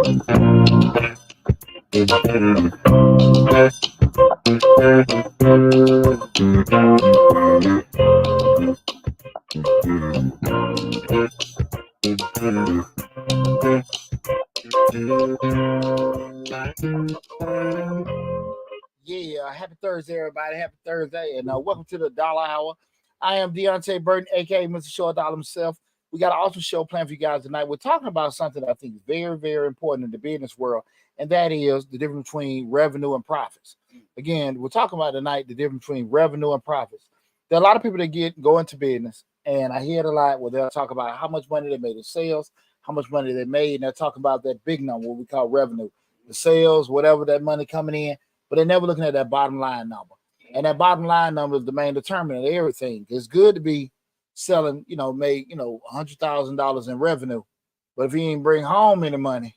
Yeah, happy Thursday, everybody. Happy Thursday, and welcome to the Dollar Hour. I am Deontay Burton, aka Mr. Short Dollar himself. We got an awesome show planned for you guys tonight. We're talking about something that I think is very, very important in the business world, and that is the difference between revenue and profits. Again, we're talking about tonight the difference between revenue and profits. There are a lot of people that go into business, and I hear it a lot where they'll talk about how much money they made in sales, how much money they made, and they'll talk about that big number, what we call revenue, the sales, whatever that money coming in, but they're never looking at that bottom line number. And that bottom line number is the main determinant of everything. It's good to be selling, make, $100,000 in revenue, but if you ain't bring home any money,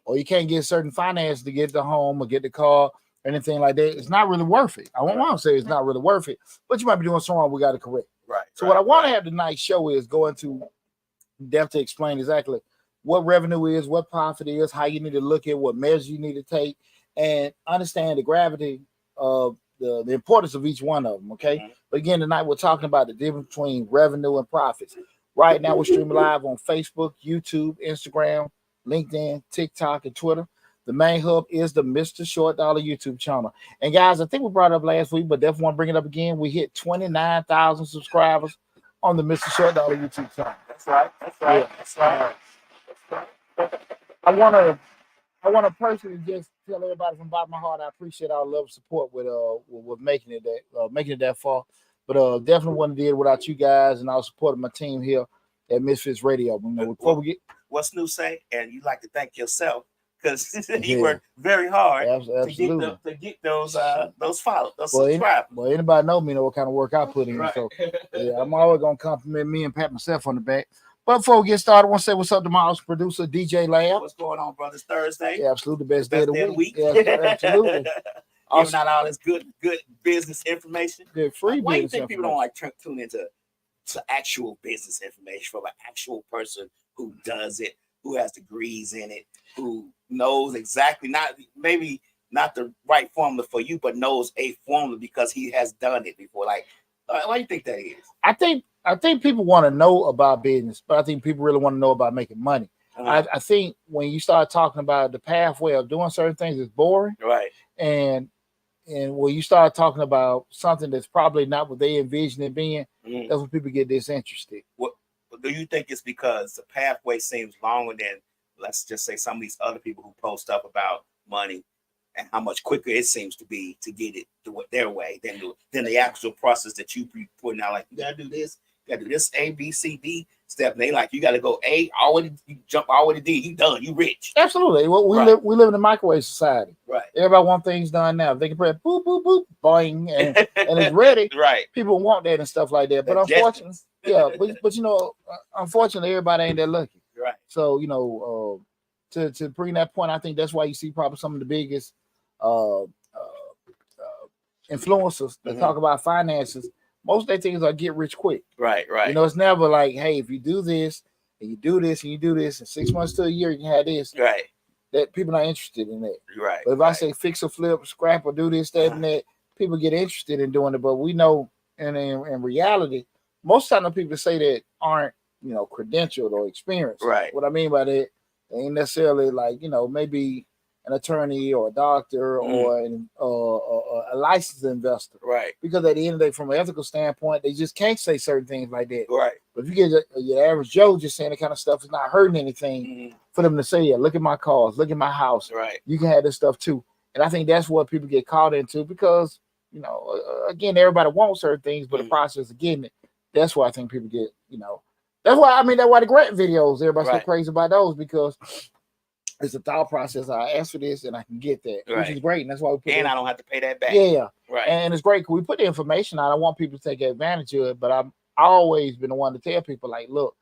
or you can't get certain finance to get the home or get the car or anything like that, it's not really worth it. I won't want to say it's not really worth it, but you might be doing something wrong. We got to correct. Right. So what I want to have tonight's show is go into depth to explain exactly what revenue is, what profit is, how you need to look at what measures you need to take, and understand the gravity of the importance of each one of them. Okay. Mm-hmm. But again, tonight we're talking about the difference between revenue and profits. Right now we're streaming live on Facebook, YouTube, Instagram, LinkedIn, TikTok, and Twitter. The main hub is the Mr. Short Dollar YouTube channel. And guys, I think we brought it up last week, but definitely want to bring it up again. We hit 29,000 subscribers on the Mr. Short Dollar YouTube channel. That's right. That's right. Yeah. That's right. I want to personally just tell everybody from the bottom of my heart, I appreciate our love and support with making it that far. But definitely wouldn't have did without you guys and our support of my team here at Misfits Radio. What's new say, and you like to thank yourself because you worked very hard to get those subscribers. Well, anybody know me know what kind of work I put in. Right. So yeah, I'm always gonna compliment me and pat myself on the back. But before we get started, I want to say what's up to my house producer, DJ Lab. What's going on, brothers? Thursday. Yeah, absolutely. The best day of the week. Yeah, absolutely. Giving out all this good business information. Good free Why business do you think people don't like tune into actual business information from an actual person who does it, who has degrees in it, who knows exactly, maybe not the right formula for you, but knows a formula because he has done it before? Like, why do you think that is? I think people want to know about business, but I think people really want to know about making money. I think when you start talking about the pathway of doing certain things, it's boring. Right. And when you start talking about something that's probably not what they envision it being, that's when people get disinterested. What do you think it's because the pathway seems longer than, let's just say, some of these other people who post up about money and how much quicker it seems to be to get it their way than the actual process that you be putting out? Like, you gotta do this, you gotta do this A, B, C, D step. And they like, you gotta go A, you jump all the way to D, you done, you rich. Absolutely. Well, we live in a microwave society. Right. Everybody want things done now. If they can press boop, boop, boop, boing, and it's ready. Right. People want that and stuff like that. But unfortunately, unfortunately, everybody ain't that lucky. Right. So, to bring that point, I think that's why you see probably some of the biggest influencers that talk about finances. Most of their things are get rich quick. Right. It's never like, hey, if you do this and you do this and you do this, in 6 months to a year, you can have this. Right. That people not interested in that. Right. But if I say fix or flip, scrap or do this, that, and that, people get interested in doing it. But we know, and in reality, most of the time the people say that aren't, credentialed or experienced. Right. What I mean by that, they ain't necessarily like, maybe an attorney or a doctor or a licensed investor. Right. Because at the end of the day, from an ethical standpoint, they just can't say certain things like that. Right. But if you get your average Joe just saying that kind of stuff, it's not hurting anything for them to say, yeah, look at my cars, look at my house. Right. You can have this stuff too. And I think that's what people get caught into because, again, everybody wants certain things, but the process of getting it, that's why I think people get, that's why the grant videos, everybody's so crazy about those because it's a thought process. I ask for this and I can get that, which is great. And that's why we put I don't have to pay that back. Yeah. Right. And it's great because we put the information out. I want people to take advantage of it, but I've always been the one to tell people, like, look,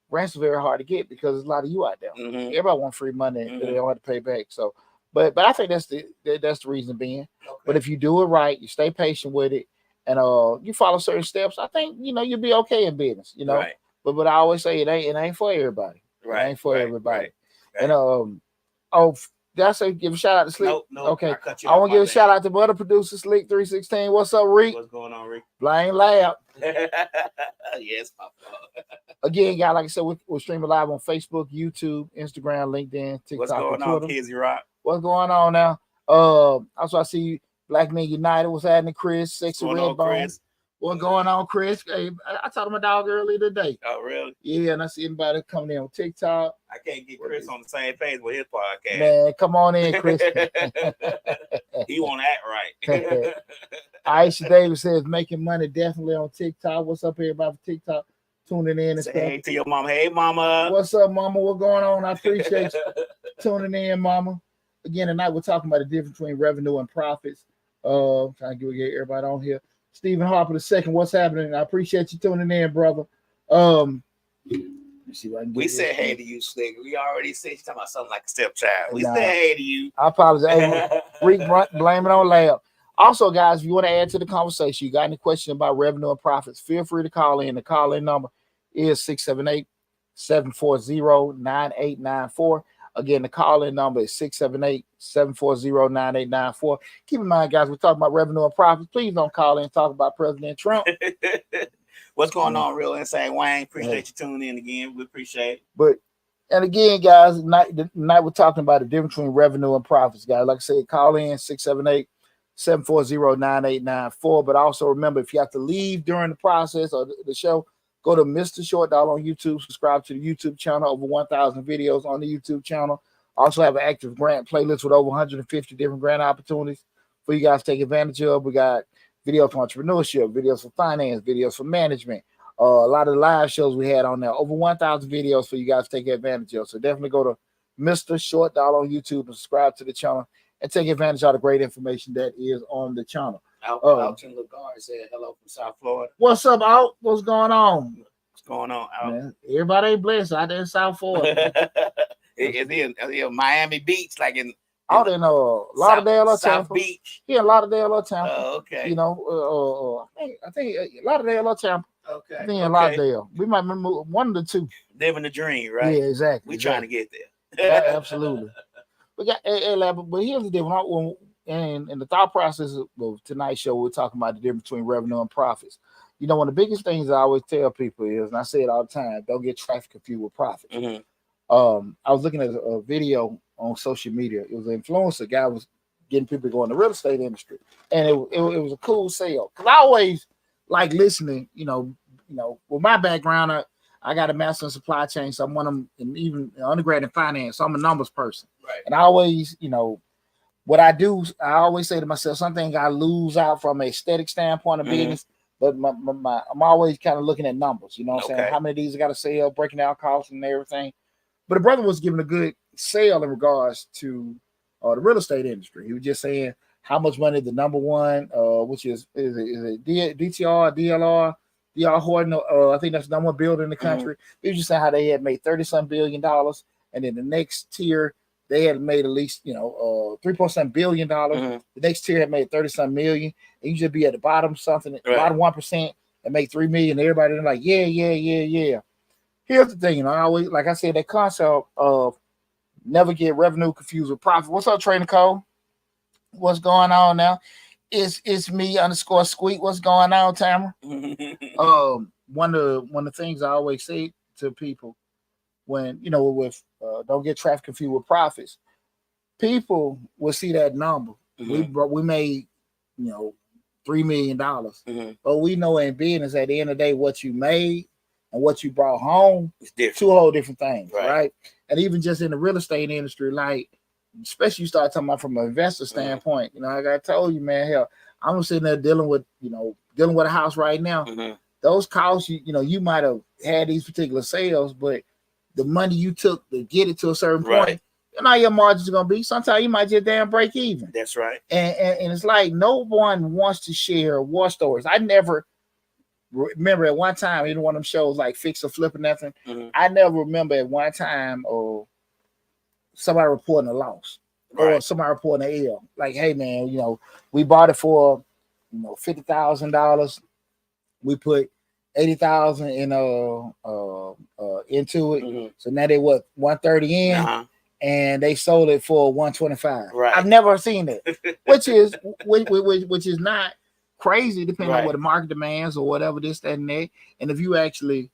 grants are very hard to get because there's a lot of you out there. Everybody wants free money that they don't have to pay back. So, but I think that's the reason being. Okay. But if you do it right, you stay patient with it, and you follow certain steps, I think you'll be okay in business. Right. But I always say it ain't for everybody. Right. It ain't for everybody. Right. And Oh, that's a give a shout out to Slick. Nope. Okay. I cut you I off, want to give my a shout out to my other producer, Slick 316. What's up, Rick? What's going on, Rick? Blame Lab. Yes, my fault. Again, guys, like I said, we're streaming live on Facebook, YouTube, Instagram, LinkedIn, TikTok, What's going and on, Twitter. Kizzy Rock? What's going on now? Also I see Black Men United. What's happening, Chris? Sexy What's going Red on, Bone. Chris? What's going on, Chris? Hey, I talked to my dog earlier today. Oh, really? Yeah, and I see anybody coming in on TikTok. I can't get Chris on the same page with his podcast. Man, come on in, Chris. He won't act right. Aisha Davis says making money definitely on TikTok. What's up, everybody for TikTok? Tuning in and Say stuff. hey to your mama. Hey, mama. What's up, mama? What's going on? I appreciate you tuning in, mama. Again, tonight we're talking about the difference between revenue and profits. Trying to get everybody on here. Stephen Harper II, what's happening? I appreciate you tuning in, brother. Let's see if I can get We this. said hey to you, Slick. We already said you talking about something like a stepchild. We Nah. said hey to you. I apologize. Hey, Rick, blame it on Lab. Also, guys, if you want to add to the conversation, you got any questions about revenue and profits, feel free to call in. The call-in number is 678-740-9894. Again, the call-in number is 678-740-9894. Keep in mind, guys, we're talking about revenue and profits. Please don't call in and talk about President Trump. What's going on, Real Insane Wayne? Appreciate you tuning in again. We appreciate it. And again, guys, tonight we're talking about the difference between revenue and profits, guys. Like I said, call in 678-740-9894. But also remember, if you have to leave during the process or the show, go to Mr. Short Dollar on YouTube. Subscribe to the YouTube channel. Over 1,000 videos on the YouTube channel. Also have an active grant playlist with over 150 different grant opportunities for you guys to take advantage of. We got videos for entrepreneurship, videos for finance, videos for management. A lot of the live shows we had on there. Over 1,000 videos for you guys to take advantage of. So definitely go to Mr. Short Dollar on YouTube and subscribe to the channel and take advantage of the great information that is on the channel. Alton Lagarde said hello from South Florida. What's up, Alt? What's going on? What's going on, Al? Man, everybody ain't blessed out there in South Florida. Is in Miami Beach, like in Out in Lauderdale or South Tampa. Beach. Yeah, Lauderdale or Tampa. Oh, okay. You know, I think Lauderdale or Tampa. Okay. I think in Lauderdale. We might move one of the two. Living the dream, right? Yeah, exactly. We trying to get there. Yeah, absolutely. We got but here's the difference. And in the thought process of tonight's show, we're talking about the difference between revenue and profits. You know, one of the biggest things I always tell people is, and I say it all the time, don't get traffic confused with profits. Mm-hmm. I was looking at a video on social media. It was an influencer guy was getting people to go in the real estate industry, and it was a cool sale. Cause I always like listening. You know, with my background, I got a master in supply chain, so I'm one of them, and even undergrad in finance. So I'm a numbers person, right? And I always, what I do, I always say to myself, something I lose out from an aesthetic standpoint of business. But I'm always kind of looking at numbers. You know what I'm saying? How many of these I got to sell, breaking down costs and everything. But the brother was giving a good sale in regards to the real estate industry. He was just saying how much money the number one, which is it DTR, DLR, DR Horton, I think that's the number one builder in the country. He was just saying how they had made $30-some billion, and then the next tier they had made at least $3.7 billion. The next tier had made 30-some million, and you just be at the bottom something, bottom 1%, and make $3 million. Everybody like, yeah. Here's the thing, I always, like I said, that concept of never get revenue confused with profit. What's up, Trainer Cole? What's going on now? It's me _Squeak. What's going on, Tamara? One of the things I always say to people when with don't get traffic confused with profits. People will see that number. We made $3 million, but we know in business at the end of the day what you made and what you brought home is two whole different things, right? And even just in the real estate industry, like especially you start talking about from an investor standpoint, like I told you, man, hell, I'm sitting there dealing with a house right now. Those costs, you might have had these particular sales, but the money you took to get it to a certain point, how your margins are gonna be. Sometimes you might just damn break even. That's right. And it's like no one wants to share war stories. I never remember at one time in one of them shows like Fix or Flip or nothing. I never remember at one time somebody reporting a loss or somebody reporting an L. Like, hey man, we bought it for $50,000. We put $80,000 into it. So now they 130 in, and they sold it for 125. Right. I've never seen it, which is not crazy, depending on Right. what the market demands or whatever this, that, and that. And if you actually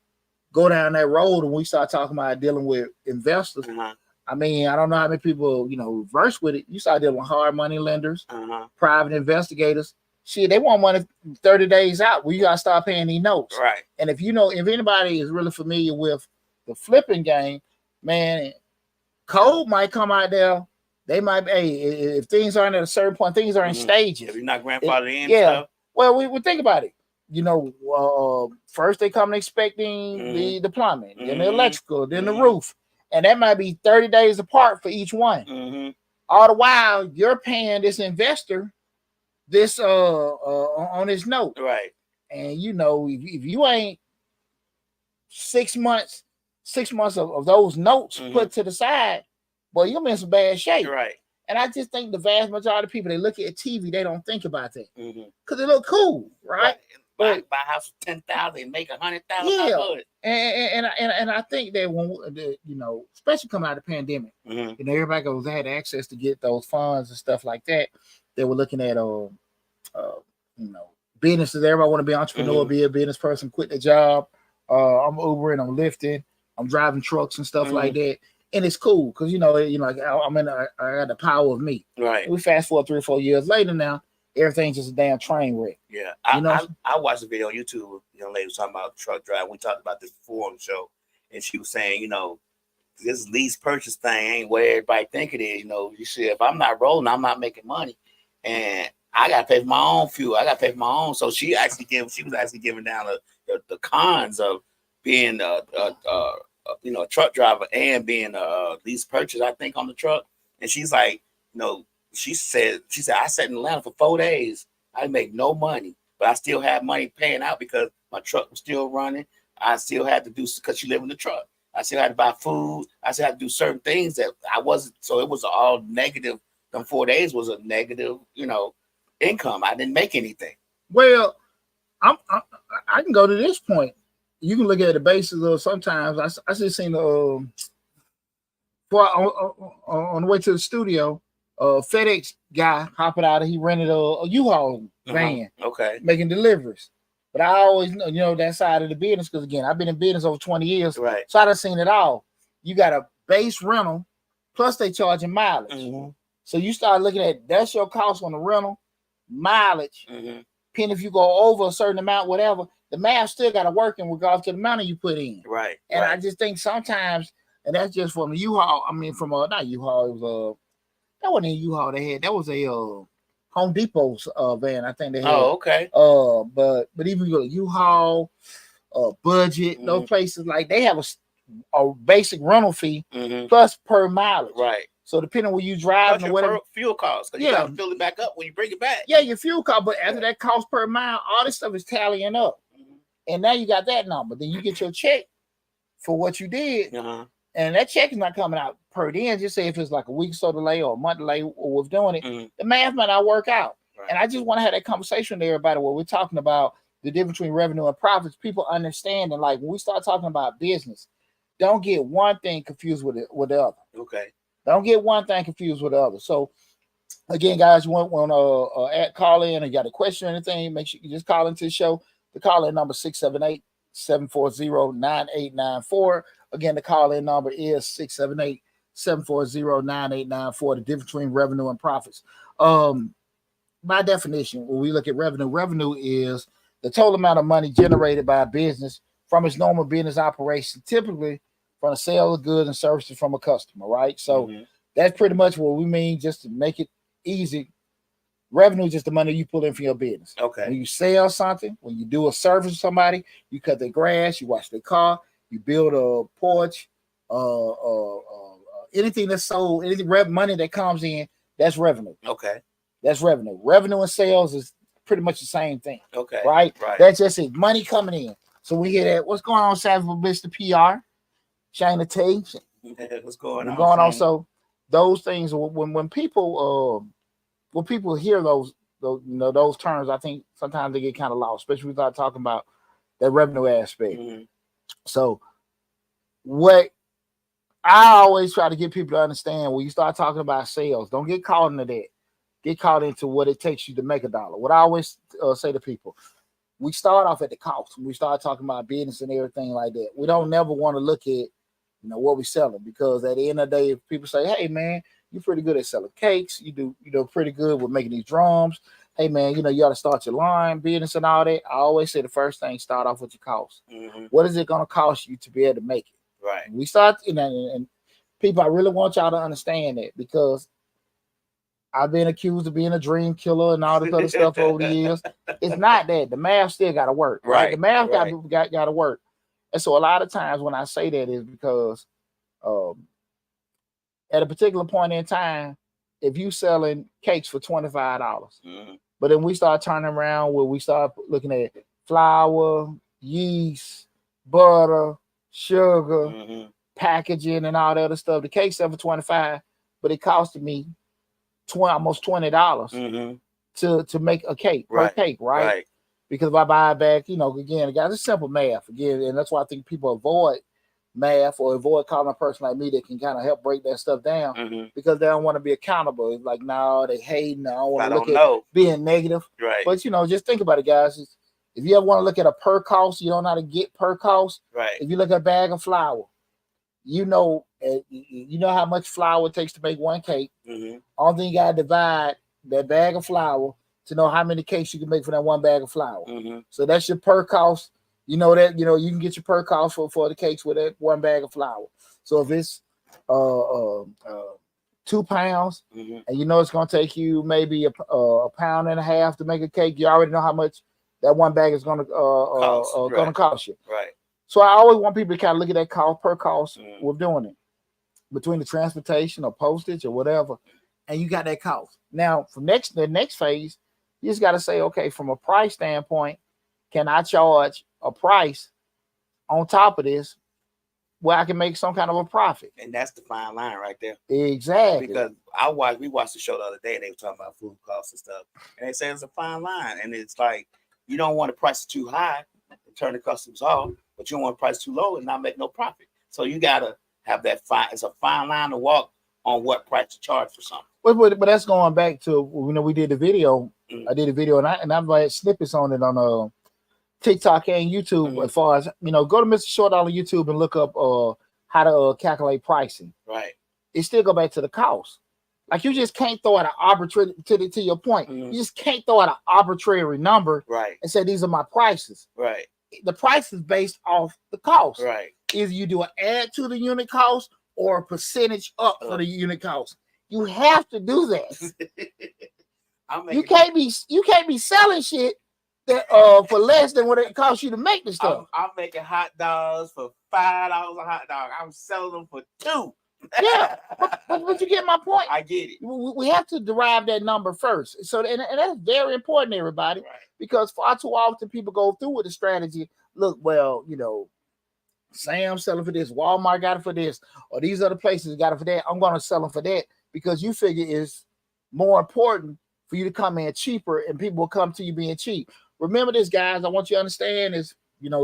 go down that road and we start talking about dealing with investors, Uh-huh. I mean, I don't know how many people, reverse with it. You start dealing with hard money lenders, Uh-huh. private investigators. Shit, they want money 30 days out. Well, you gotta start paying these notes. Right. And if anybody is really familiar with the flipping game, man, code might come out there. They might be, hey, if things aren't at a certain point, things are in stages. If you're not grandfathered in, yeah. stuff. Well, we think about it. First they come expecting the plumbing, then the electrical, then the roof, and that might be 30 days apart for each one. All the while you're paying this investor this on his note, right? And if you ain't 6 months of those notes put to the side, boy, you'll be in some bad shape, right? And I just think the vast majority of people, they look at TV, they don't think about that because they look cool, right? Buy a house for 10,000 and make 100,000. Yeah, and I think that when especially coming out of the pandemic, everybody had access to get those funds and stuff like that. They were looking at businesses. Everybody want to be an entrepreneur, be a business person, quit their job. I'm Ubering, I'm lifting, I'm driving trucks and stuff like that. And it's cool because I got the power of me. Right. We fast forward 3 or 4 years later now, everything's just a damn train wreck. Yeah. I watched a video on YouTube. A young lady was talking about truck drive. We talked about this before on the show, and she was saying, this lease purchase thing ain't where everybody think it is. You see, if I'm not rolling, I'm not making money, and I got to pay for my own fuel. I got to pay for my own. So she was actually giving down the cons of being a truck driver and being a lease purchase, I think, on the truck. And she's like, she said, I sat in Atlanta for 4 days. I didn't make no money, but I still had money paying out because my truck was still running. I still had to do, because she lived in the truck, I still had to buy food. I still had to do certain things that I wasn't. So it was all negative. Them 4 days was a negative, income. I didn't make anything. Well, I can go to this point. You can look at the basis of sometimes I just seen on the way to the studio, FedEx guy hopping out. He rented a U-Haul van, making deliveries. But I always know that side of the business because again, I've been in business over 20 years, right? So I done seen it all. You got a base rental, plus they charging mileage. So you start looking at that's your cost on the rental, mileage. Depending if you go over a certain amount, whatever, the math still got to work in regards to the amount you put in. Right. And I just think sometimes, and that's just from the U-Haul. I mean, from not U-Haul. It was that wasn't a U-Haul they had. That was a Home Depot's van. I think they had. Oh, okay. But even you go to U-Haul, Budget, those places, like they have a basic rental fee plus per mileage. Right. So depending on where you drive and whatever fuel costs, because you got to fill it back up when you bring it back. Yeah, your fuel cost, but after that cost per mile, all this stuff is tallying up, and now you got that number. Then you get your check for what you did, and that check is not coming out per day. Just say if it's like a week or so delay or a month delay or with doing it, the math might not work out. Right. And I just want to have that conversation with everybody where we're talking about the difference between revenue and profits. People understand, and like when we start talking about business, don't get one thing confused with the other. Okay. Don't get one thing confused with the other. So, again, guys, you want to call in or you got a question or anything, make sure you just call into the show. The call-in number 678-740-9894. Again, the call-in number is 678-740-9894. The difference between revenue and profits. By definition, when we look at revenue is the total amount of money generated by a business from its normal business operation, typically from the sale of goods and services from a customer, right? So that's pretty much what we mean, just to make it easy. Revenue is just the money you pull in for your business. Okay. When you sell something, when you do a service to somebody, you cut their grass, you wash their car, you build a porch, anything that's sold, anything money that comes in, that's revenue. Okay. That's revenue. Revenue and sales is pretty much the same thing. Okay. Right? That's just it. Money coming in. So we hear that. What's going on, Savage Mr. PR? Shayna T. What's going on? Going on. So those things, when people hear those terms, I think sometimes they get kind of lost, especially when we start talking about that revenue aspect. So what I always try to get people to understand when you start talking about sales, don't get caught into that. Get caught into what it takes you to make a dollar. What I always say to people, we start off at the cost. When we start talking about business and everything like that, we don't never want to look at what we're selling, because at the end of the day, if people say, "Hey man, you're pretty good at selling cakes. You do pretty good with making these drums. Hey man, you ought to start your line business and all that." I always say the first thing, start off with your cost. What is it going to cost you to be able to make it? Right. We start, and people, I really want y'all to understand that, because I've been accused of being a dream killer and all this other stuff over the years. It's not that. The math still got to work, right? The math got to work. And so a lot of times when I say that is because at a particular point in time, if you selling cakes for $25, but then we start turning around where we start looking at flour, yeast, butter, sugar, packaging, and all that other stuff. The cake sell for $25, but it costed me almost $20 to make a cake per cake, right? Because if I buy it back, again, guys, it's simple math again, and that's why I think people avoid math or avoid calling a person like me that can kind of help break that stuff down, because they don't want to be accountable. It's like, no, they hating. I don't want to look at being negative, right? But just think about it, guys. If you ever want to look at a per cost, you don't know how to get per cost, right? If you look at a bag of flour, you know how much flour it takes to make one cake. Only thing you gotta divide that bag of flour to know how many cakes you can make for that one bag of flour. So that's your per cost. You can get your per cost for the cakes with that one bag of flour. So if it's 2 pounds, and it's gonna take you maybe a pound and a half to make a cake, you already know how much that one bag is gonna cost you. Right. So I always want people to kind of look at that cost per cost with doing it, between the transportation or postage or whatever, and you got that cost. Now, from the next phase, you just got to say, okay, from a price standpoint, can I charge a price on top of this where I can make some kind of a profit? And that's the fine line right there. Exactly. Because we watched the show the other day, and they were talking about food costs and stuff, and they said it's a fine line, and it's like you don't want to price it too high and turn the customers off, but you don't want to price too low and not make no profit. So you gotta have that fine. It's a fine line to walk on what price to charge for something. But that's going back to we did the video. I did a video and I've had snippets on it on TikTok and YouTube. As far as go to Mr. Short on YouTube and look up how to calculate pricing. Right. It still go back to the cost. Like you just can't throw out an arbitrary to your point. You just can't throw out an arbitrary number, right, and say these are my prices. Right. The price is based off the cost. Right. Either you do an add to the unit cost or a percentage up for the unit cost. You have to do that. You can't be selling shit that for less than what it costs you to make the stuff. I'm making hot dogs for $5 a hot dog. I'm selling them for $2. Yeah, but you get my point. I get it. We have to derive that number first. So and that's very important, everybody, right, because far too often people go through with the strategy. Look, well, Sam's selling for this, Walmart got it for this, or these other places got it for that. I'm going to sell them for that because you figure it's more important for you to come in cheaper, and people will come to you being cheap. Remember this, guys. I want you to understand is,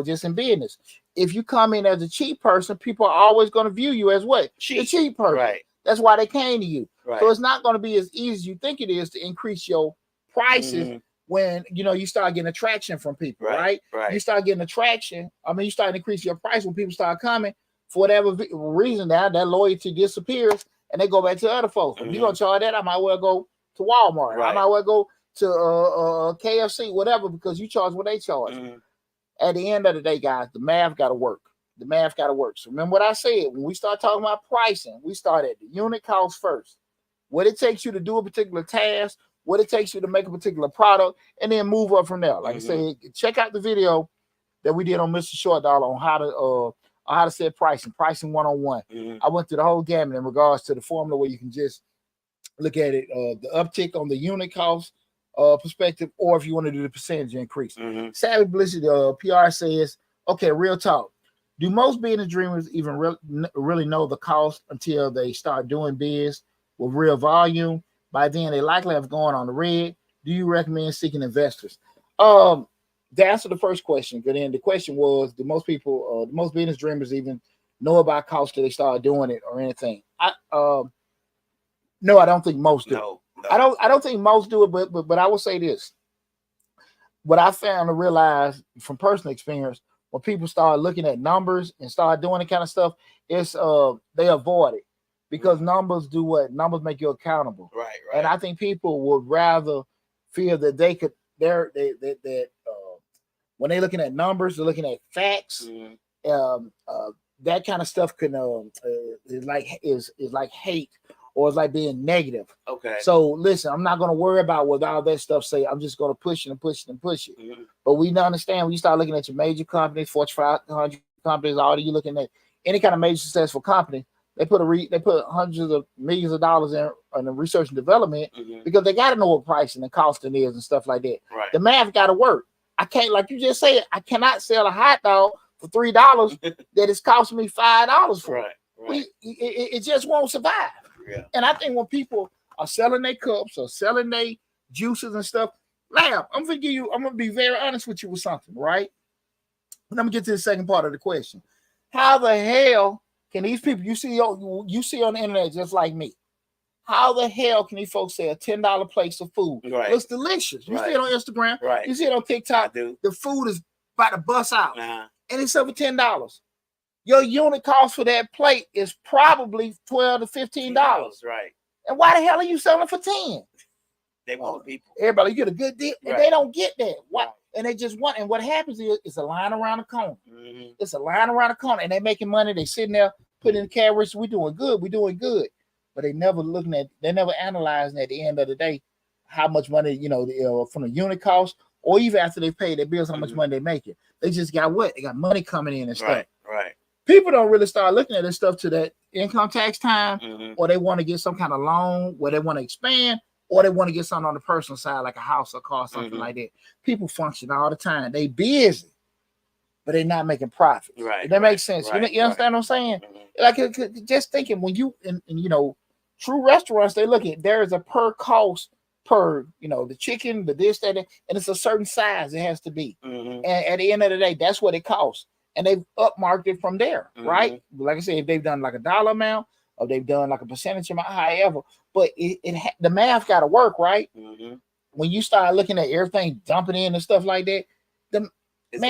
just in business, if you come in as a cheap person, people are always going to view you as what? Cheap. A cheap person. Right. That's why they came to you. Right. So it's not going to be as easy as you think it is to increase your prices when you start getting attraction from people, right? You start getting attraction. You start increasing your price when people start coming for whatever reason. Now that loyalty disappears and they go back to other folks. If you're gonna charge that, I might well go to Walmart. Right. I might well go to KFC, whatever, because you charge what they charge. At the end of the day, guys, the math got to work. The math got to work. So remember what I said, when we start talking about pricing, we start at the unit cost first. What it takes you to do a particular task, what it takes you to make a particular product, and then move up from there. Like I said, check out the video that we did on Mr. Short Dollar on how to set pricing 101. I went through the whole gamut in regards to the formula where you can just look at it, the uptick on the unit cost perspective, or if you want to do the percentage increase. Savvy Blizzard PR says, okay, real talk. Do most business dreamers even really know the cost until they start doing biz with real volume? By then, they likely have gone on the red. Do you recommend seeking investors? To answer the first question, good end. The question was, do most business dreamers even know about cost till they start doing it or anything. No, I don't think most do. No. I don't think most do it, but I will say this. What I found to realize from personal experience, when people start looking at numbers and start doing that kind of stuff, it's they avoid it because numbers do what? Numbers make you accountable. Right. And I think people would rather feel that they could when they're looking at numbers, they're looking at facts. That kind of stuff can is like hate or it's like being negative. Okay. So listen, I'm not going to worry about what all that stuff say. I'm just going to push it and push it and push it. But we understand when you start looking at your major companies, Fortune 500 companies, all you looking at any kind of major successful company, they put hundreds of millions of dollars in the research and development because they got to know what pricing and costing is and stuff like that. Right. The math got to work. I can't, like you just said, I cannot sell a hot dog for $3 that is costing me $5 for. Right. It just won't survive. Yeah. And I think when people are selling their cups or selling their juices and stuff, now I'm gonna be very honest with you with something, right? Let me get to the second part of the question. How the hell can these people you see on the internet just like me? How the hell can these folks say a $10 plate of food? Right. Looks delicious. You see it on Instagram. Right. You see it on TikTok. The food is about to bust out. And it's over $10. Your unit cost for that plate is probably $12 to $15. Right. And why the hell are you selling for 10? They want people. Everybody get a good deal. And they don't get that. Why? And they just want, and what happens is it's a line around the corner. It's a line around the corner, and they making money. They sitting there putting in the carriage. We're doing good. But they never analyzing at the end of the day how much money, from the unit cost, or even after they pay their bills, how much money they making. They just got what? They got money coming in and stuff. Right. People don't really start looking at this stuff to that income tax time, or they want to get some kind of loan where they want to expand, or they want to get something on the personal side, like a house or car, something like that. People function all the time. They busy, but they're not making profits. Right. That makes sense. You understand what I'm saying? Like just thinking when you and true restaurants, they look at there is a per cost per the chicken, the this, that, and it's a certain size it has to be. And at the end of the day, that's what it costs. And they've upmarked it from there, right? Like I said, if they've done like a dollar amount or they've done like a percentage amount, however, but the math got to work, right? When you start looking at everything dumping in and stuff like that, I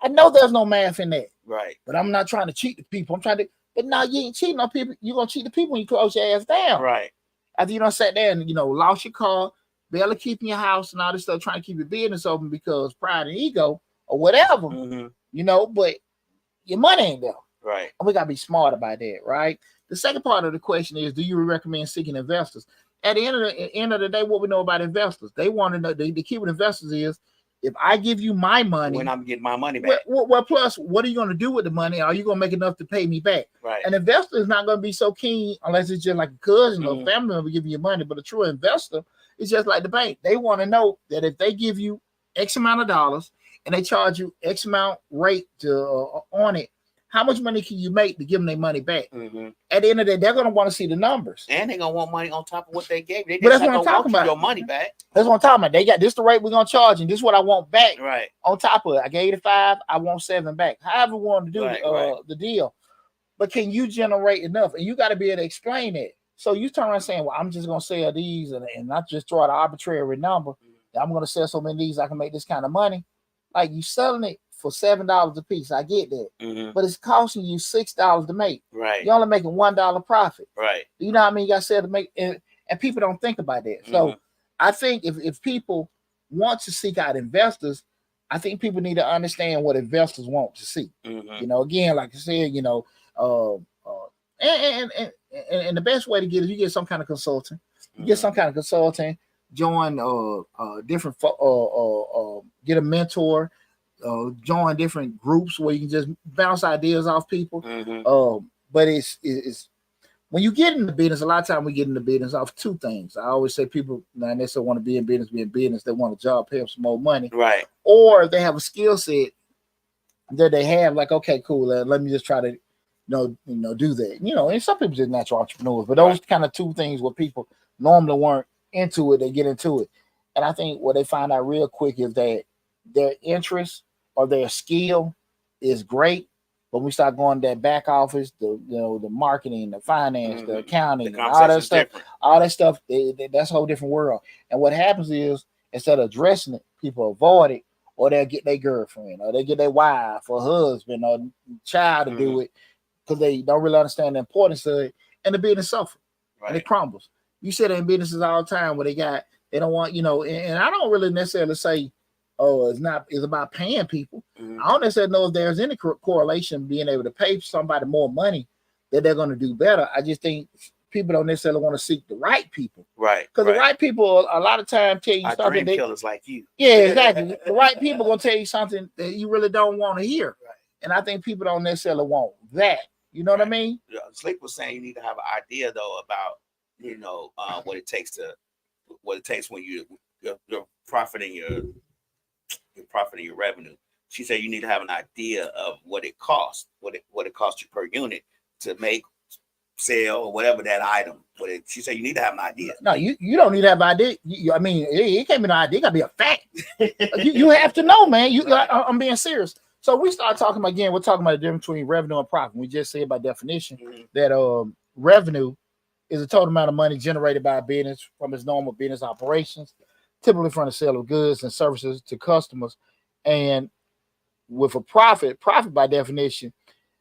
know there's no math in that, right? But I'm not trying to cheat the people. But now you ain't cheating on people. You're gonna cheat the people when you close your ass down, right? After you sat there and lost your car, barely keeping your house and all this stuff, trying to keep your business open because pride and ego. Or whatever, but your money ain't there. Right. And we gotta be smart about that, right? The second part of the question is, do you recommend seeking investors? At the end of the day, what we know about investors, they want to know the key with investors is if I give you my money, when I'm getting my money back. Well, plus, what are you going to do with the money? Are you going to make enough to pay me back? Right. An investor is not going to be so keen unless it's just like a cousin or family member giving you money. But a true investor is just like the bank. They want to know that if they give you X amount of dollars and they charge you X amount rate on it, how much money can you make to give them their money back? At the end of the day, they're going to want to see the numbers. And they're going to want money on top of what they gave. They but that's what I'm talking about. Your money back. That's what I'm talking about. They got this the rate we're going to charge, and this is what I want back. Right. On top of it, I gave you 5, I want 7 back. However we want to do the deal. But can you generate enough? And you got to be able to explain it. So you turn around saying, well, I'm just going to sell these and not just throw out an arbitrary number. I'm going to sell so many of these, I can make this kind of money. Like you selling it for $7 a piece. I get that. But it's costing you $6 to make. Right. You're only making $1 profit. Right. You know what I mean? You got to sell to make, and people don't think about that. So I think if people want to seek out investors, I think people need to understand what investors want to see. Again, like I said, and the best way to get it, you get some kind of consulting. You get some kind of consulting, join different, get a mentor, join different groups where you can just bounce ideas off people. But it's when you get in the business, a lot of time we get in the business off 2 things. I always say people not necessarily want to be in business, they want a job, pay them some more money. Right. Or they have a skill set that they have, like, okay, cool, let me just try to do that. And some people just natural entrepreneurs, but those kind of 2 things where people normally weren't into it, they get into it. And I think what they find out real quick is that their interest or their skill is great, But we start going to that back office, the marketing, the finance, the accounting, The and all that conversation's stuff. different. All that stuff, that's a whole different world. And what happens is, instead of addressing it, people avoid it, or they'll get their girlfriend, or they get their wife or husband or child to do it because they don't really understand the importance of it, and the business suffers and it Right. crumbles. You see that in businesses all the time where they don't want, and I don't really necessarily say, oh, it's about paying people. Mhm. I don't necessarily know if there's any correlation being able to pay somebody more money that they're going to do better. I just think people don't necessarily want to seek the right people, Right. because the right people a lot of times tell you Our something. dream killers like you. Yeah, exactly. The right people gonna tell you something that you really don't want to hear, Right. and I think people don't necessarily want that. You know what I Right. mean? Slick was saying you need to have an idea though about what it takes when you're profiting your revenue. She said you need to have an idea of what it costs, what it costs you per unit to make, sell, or whatever that item. She said you need to have an idea. No, you don't need to have an idea. I mean, it can't be an idea. It gotta be a fact. you have to know, man. I'm being serious. So we start talking again. We're talking about the difference between revenue and profit. We just said by definition that revenue is the total amount of money generated by a business from its normal business operations, typically from the sale of goods and services to customers. And with a profit by definition,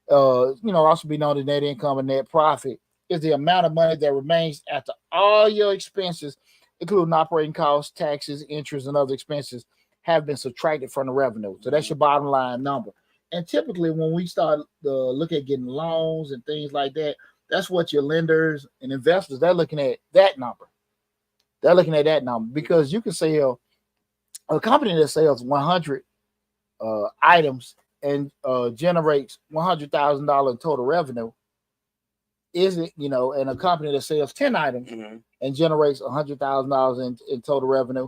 also be known as net income and net profit, is the amount of money that remains after all your expenses, including operating costs, taxes, interest, and other expenses, have been subtracted from the revenue. So that's your bottom line number. And typically, when we start to look at getting loans and things like that, that's what your lenders and investors, they're looking at that number. They're looking at that number because you can sell a company that sells 100 items and generates $100,000 in total revenue. Isn't, and a company that sells 10 items and generates $100,000 in total revenue,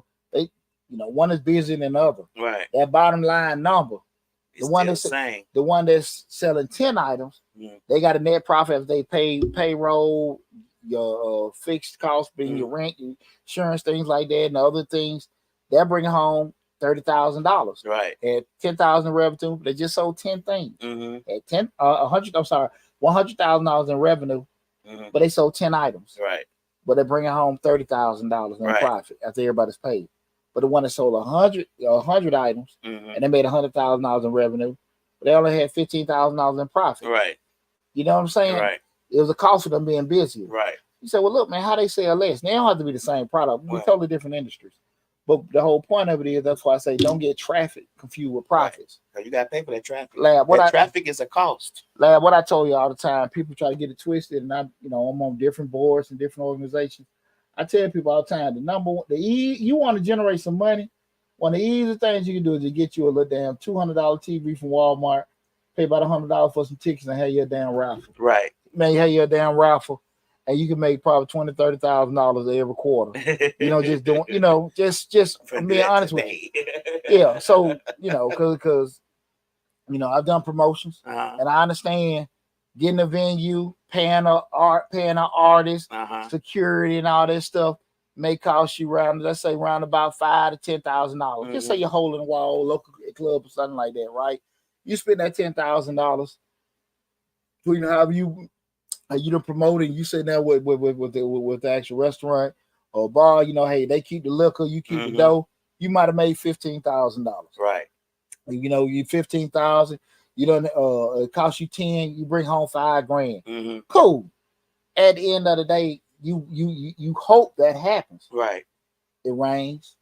one is busier than the other. Right. That bottom line number, the one that's selling 10 items, they got a net profit if they pay payroll, your fixed costs, being your rent, your insurance, things like that, and other things. They're bringing home $30,000. Right. At 10,000 revenue, they just sold 10 things. At $100,000 in revenue, but they sold 10 items. Right. But they're bringing home $30,000 in profit after everybody's paid. But the one that sold 100 items and they made $100,000 in revenue, but they only had $15,000 in profit. Right. You know what I'm saying? Right. It was a cost for them being busy. Right. You say, well, look, man, how they sell less? They don't have to be the same product. We're totally different industries. But the whole point of it is, that's why I say don't get traffic confused with profits. Right. You got to pay for that traffic. Traffic is a cost. What I told you all the time, people try to get it twisted, and I'm on different boards and different organizations. I tell people all the time, you want to generate some money. One of the easiest things you can do is to get you a little damn $200 TV from Walmart, pay about $100 for some tickets, and have your damn raffle. Right. Man, you have your damn raffle, and you can make probably $20,000-$30,000 every quarter. Just doing, just from being honest with you. Yeah. So, because I've done promotions, and I understand getting a venue, paying an artist, security, and all that stuff may cost you around about $5,000 to $10,000. Just say you're holding a wall, local club, or something like that, right? You spend that $10,000. However you done promoting, you sit there with the actual restaurant or bar. Hey, they keep the liquor, you keep the dough. You might have made $15,000. Right. You $15,000. It costs you 10. You bring home $5,000. Cool. At the end of the day, you hope that happens. Right. It rains.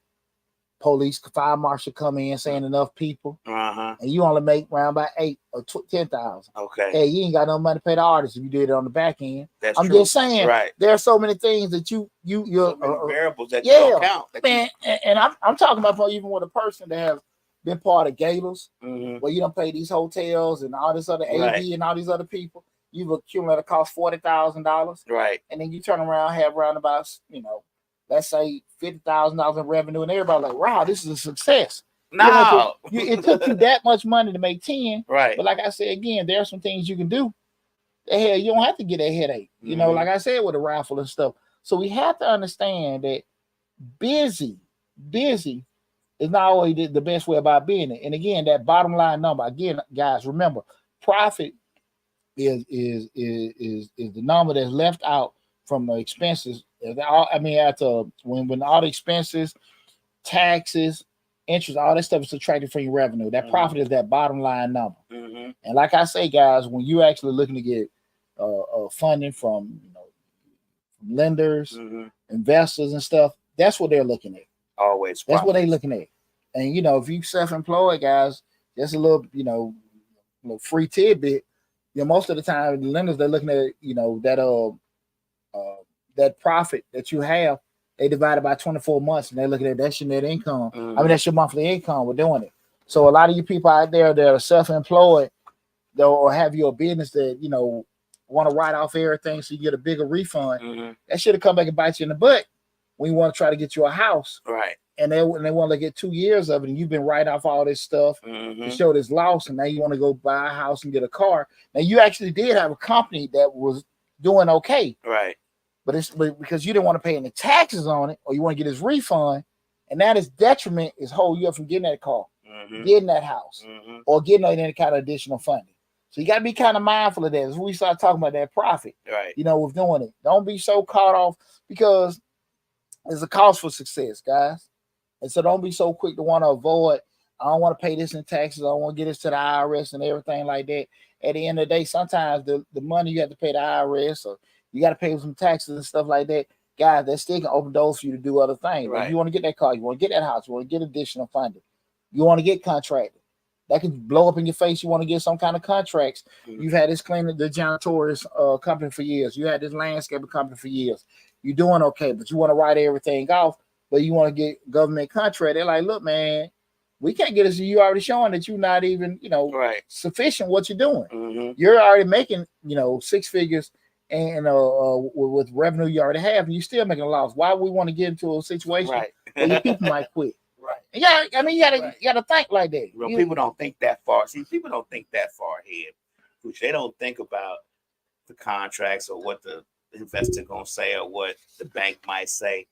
Police, fire marshal come in saying enough people, and you only make around about 8 or 10,000. Okay. Hey, you ain't got no money to pay the artist if you did it on the back end. I'm just saying, right. There are so many things that you're variables that you don't count. Man, and I'm talking about even with a person that have been part of galas, where you don't pay these hotels and all this other AV and all these other people. You've accumulated a cost $40,000, right? And then you turn around, have around about let's say $50,000 in revenue, and everybody like, wow, this is a success. No, it took you that much money to make 10, right? But like I said again, there are some things you can do. Hell, you don't have to get a headache, like I said with a raffle and stuff. So we have to understand that busy is not always the best way about being it. And again, that bottom line number, again, guys, remember, profit is the number that's left out from the expenses. I mean, after when all the expenses, taxes, interest, all that stuff is subtracted from your revenue. That profit is that bottom line number. And like I say, guys, when you're actually looking to get funding from from lenders, investors, and stuff, that's what they're looking at. Always, that's what they're looking at. And if you self-employed, guys, that's a little little free tidbit. Most of the time, the lenders, they're looking at that profit that you have. They divide it by 24 months, and they're looking at that's your net income. I mean, that's your monthly income. We're doing it. So a lot of you people out there that are self-employed, or have your business that want to write off everything so you get a bigger refund. That should have come back and bite you in the butt when you want to try to get you a house. Right. And they want to get 2 years of it, and you've been writing off all this stuff to show this loss, and now you want to go buy a house and get a car. Now you actually did have a company that was doing okay. Right. But because you didn't want to pay any taxes on it, or you want to get this refund, and now this detriment is holding you up from getting that car, getting that house, or getting any kind of additional funding. So you got to be kind of mindful of that. As we start talking about that profit, right? With doing it, don't be so caught off, because there's a cost for success, guys. And so don't be so quick to want to avoid. I don't want to pay this in taxes. I don't want to get this to the IRS and everything like that. At the end of the day, sometimes the money you have to pay the IRS, or you got to pay some taxes and stuff like that. Guys, that still can open doors for you to do other things. Right. Like you want to get that car, you want to get that house, you want to get additional funding, you want to get contracted. That can blow up in your face. You want to get some kind of contracts. You've had this cleaning, the janitorial company for years. You had this landscaping company for years. You're doing okay, but you want to write everything off, but you want to get government contract. They're like, look, man, we can't get this. You already showing that you're not even, right, sufficient what you're doing. You're already making, 6 figures and with revenue you already have, and you're still making a loss. Why would we want to get into a situation where your people might quit? Right. Yeah, I mean, you gotta think like that. People don't think that far. See, people don't think that far ahead. Which they don't think about the contracts or what the investor gonna say or what the bank might say.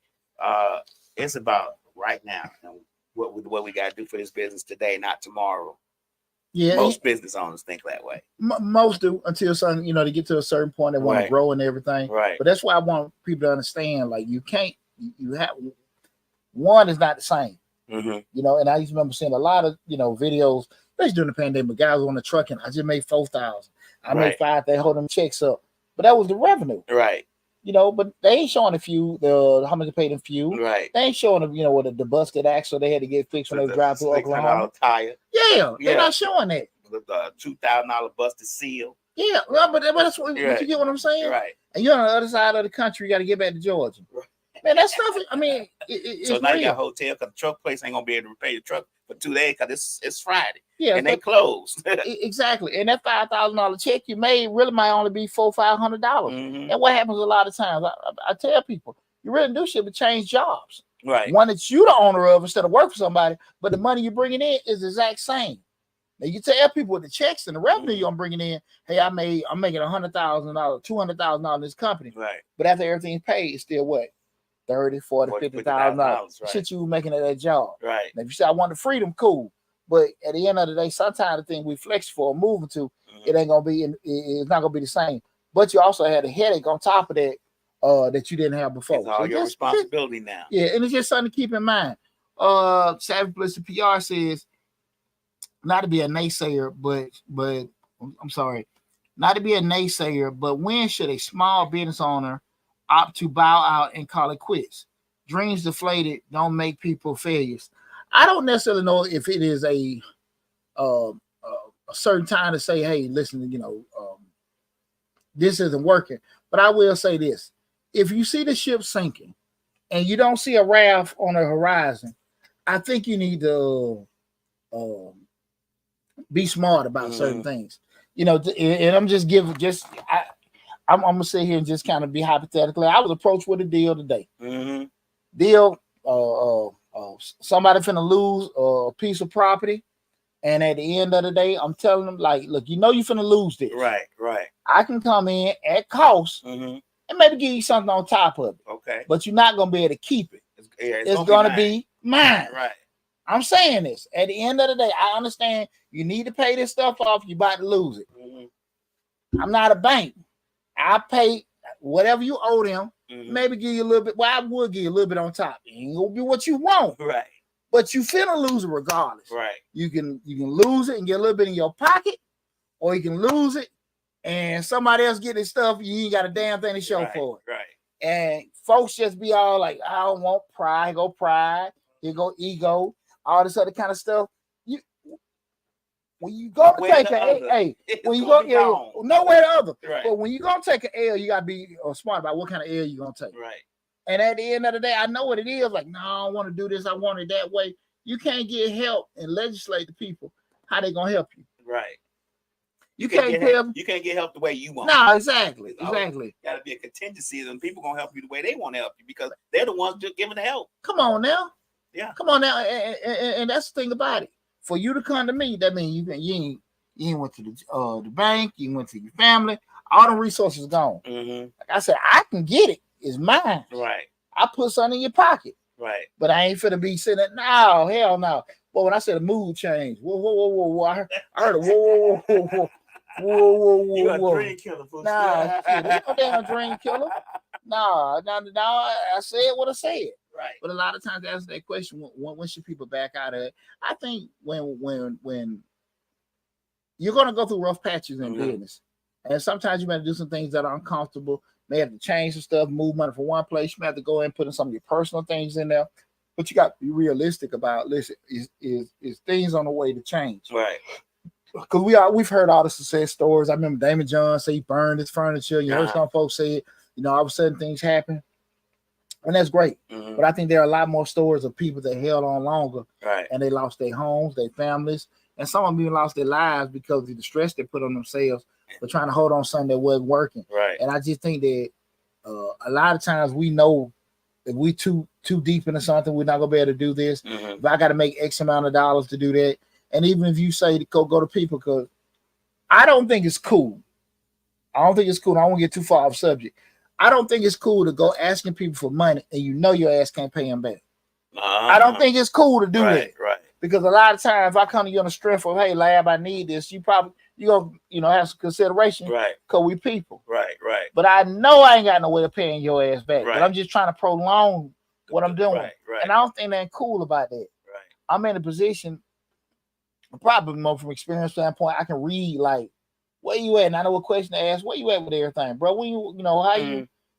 It's about right now and what we got to do for this business today, not tomorrow. Yeah, most business owners think that way. Most do, until something, they get to a certain point, they want to grow and everything. Right. But that's why I want people to understand, like, you have one is not the same. And I used to remember seeing a lot of videos, especially during the pandemic, guys on the truck, and I just made 4,000. I made 5,000. They hold them checks up, but that was the revenue. Right. But they ain't showing how much they paid in fuel. Right. They ain't showing them, what the busted axle they had to get fixed when they were driving through Oklahoma. Tire. Yeah, they're not showing that. The $2,000 busted seal. Yeah, well, but that's what you get what I'm saying. Right. And you're on the other side of the country. You got to get back to Georgia. Right. Man, that stuff. I mean, so now you got a hotel because the truck place ain't gonna be able to repair your truck for 2 days because it's Friday. Yeah, and they closed. Exactly. And that $5,000 check you made really might only be $400-$500. And what happens a lot of times, I tell people, you really do shit but change jobs. Right. One that you the owner of instead of work for somebody, but the money you're bringing in is the exact same. Now you tell people with the checks and the revenue you're bringing in, hey, I'm making $100,000, $200,000 in this company. Right. But after everything's paid, it's still what? $30,000, $40,000, $50,000. Right. Shit you were making at that job. Right. Now, if you say I want the freedom, cool. But at the end of the day, sometimes the thing we flex for or moving to, it ain't gonna be. It's not gonna be the same. But you also had a headache on top of that that you didn't have before. It's all your responsibility now. Yeah, and it's just something to keep in mind. Savage Blister PR says, not to be a naysayer, but I'm sorry, not to be a naysayer, but when should a small business owner opt to bow out and call it quits? Dreams deflated don't make people failures. I don't necessarily know if it is a certain time to say, hey, listen, this isn't working. But I will say this. If you see the ship sinking and you don't see a raft on the horizon, I think you need to be smart about certain things. And I'm just I'm gonna sit here and just kind of be hypothetical. I was approached with a deal today. Deal, somebody finna lose a piece of property, and at the end of the day, I'm telling them, like, look, you finna lose this. Right. I can come in at cost and maybe give you something on top of it. Okay. But you're not gonna be able to keep it. It's gonna be mine. Right. I'm saying this. At the end of the day, I understand you need to pay this stuff off. You're about to lose it. I'm not a bank. I pay whatever you owe them. Mhm. Maybe give you a little bit. Well, I would give you a little bit on top. It ain't gonna be what you want, Right. but you finna lose it regardless. Right. You can lose it and get a little bit in your pocket, or you can lose it and somebody else get this stuff. You ain't got a damn thing to show Right. for it. Right. And folks just be all like, I don't want pride. Here go pride. Here go ego. All this other kind of stuff. You when you go to Way take the a other. hey, It's when you gonna go be gone. nowhere the other. Right. But when you gonna take an L, you gotta be smart about what kind of L you gonna take. Right. And at the end of the day, I know what it is. Like, no, I don't want to do this. I want it that way. You can't get help and legislate the people how they gonna help you. Right. You can't get tell help. You can't get help the way you want. No, exactly. It's always Exactly. got to be a contingency, and people gonna help you the way they want to help you because they're the ones just giving the help. Come on now. Yeah. Come on now. And that's the thing about it. For you to come to me, that means you ain't went to the bank, you went to your family, all the resources gone. Mm-hmm. Like I said, I can get it. It's mine. Right. I put something in your pocket. Right. But I ain't finna be sitting there. No, hell no. But when I said a mood change, whoa. I heard a whoa. You a Whoa. dream killer, fool. Nah, shit, ain't no damn dream killer. Nah, I said what I said. Right. But a lot of times to answer that question, when should people back out of it? I think when you're gonna go through rough patches in business, and sometimes you may have to do some things that are uncomfortable. May have to change some stuff, move money from one place. You may have to go in and put in some of your personal things in there. But you got to be realistic about listen, is things on the way to change. Right. Because we've heard all the success stories. I remember Damon John say he burned his furniture. You heard some folks say it, all of a sudden things happen. And that's great. Mm-hmm. But I think there are a lot more stories of people that held on longer. Right. And they lost their homes, their families, and some of them even lost their lives because of the stress they put on themselves for trying to hold on something that wasn't working. Right. And I just think that a lot of times we know if we too deep into something, we're not gonna be able to do this. Mm-hmm. If I got to make X amount of dollars to do that, and even if you say to go to people, because I don't think it's cool. I don't won't get too far off subject. I don't think it's cool to go asking people for money and your ass can't pay them back. I don't think it's cool to do that. Right. Because a lot of times if I come to you on the strength of, hey, lab, I need this, you gonna have some consideration. Right. Because we people. Right. But I know I ain't got no way of paying your ass back. Right. But I'm just trying to prolong what I'm doing. Right. And I don't think they're cool about that. Right. I'm in a position, probably more from experience standpoint, I can read like, where you at? And I know what question to ask. Where you at with everything, bro? When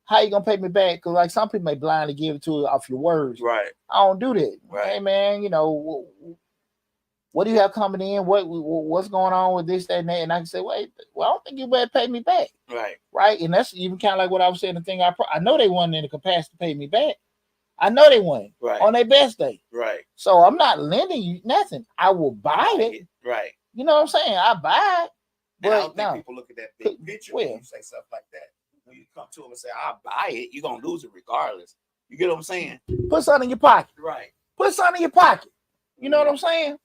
how you gonna pay me back? Because like some people may blindly give it to you off your words. Right. I don't do that. Right. Hey man, what do you have coming in? What's going on with this, that, and that? And I can say, wait, well, I don't think you better pay me back. Right. And that's even kind of like what I was saying. The thing I know they wasn't in the capacity to pay me back. I know they weren't on their best day. Right. So I'm not lending you nothing. I will buy it. Right. You know what I'm saying? I buy it. But I don't think people look at that big picture when you say stuff like that. When you come to them and say, I'll buy it, you're going to lose it regardless. You get what I'm saying? Put something in your pocket. Right. Put something in your pocket. You know what I'm saying?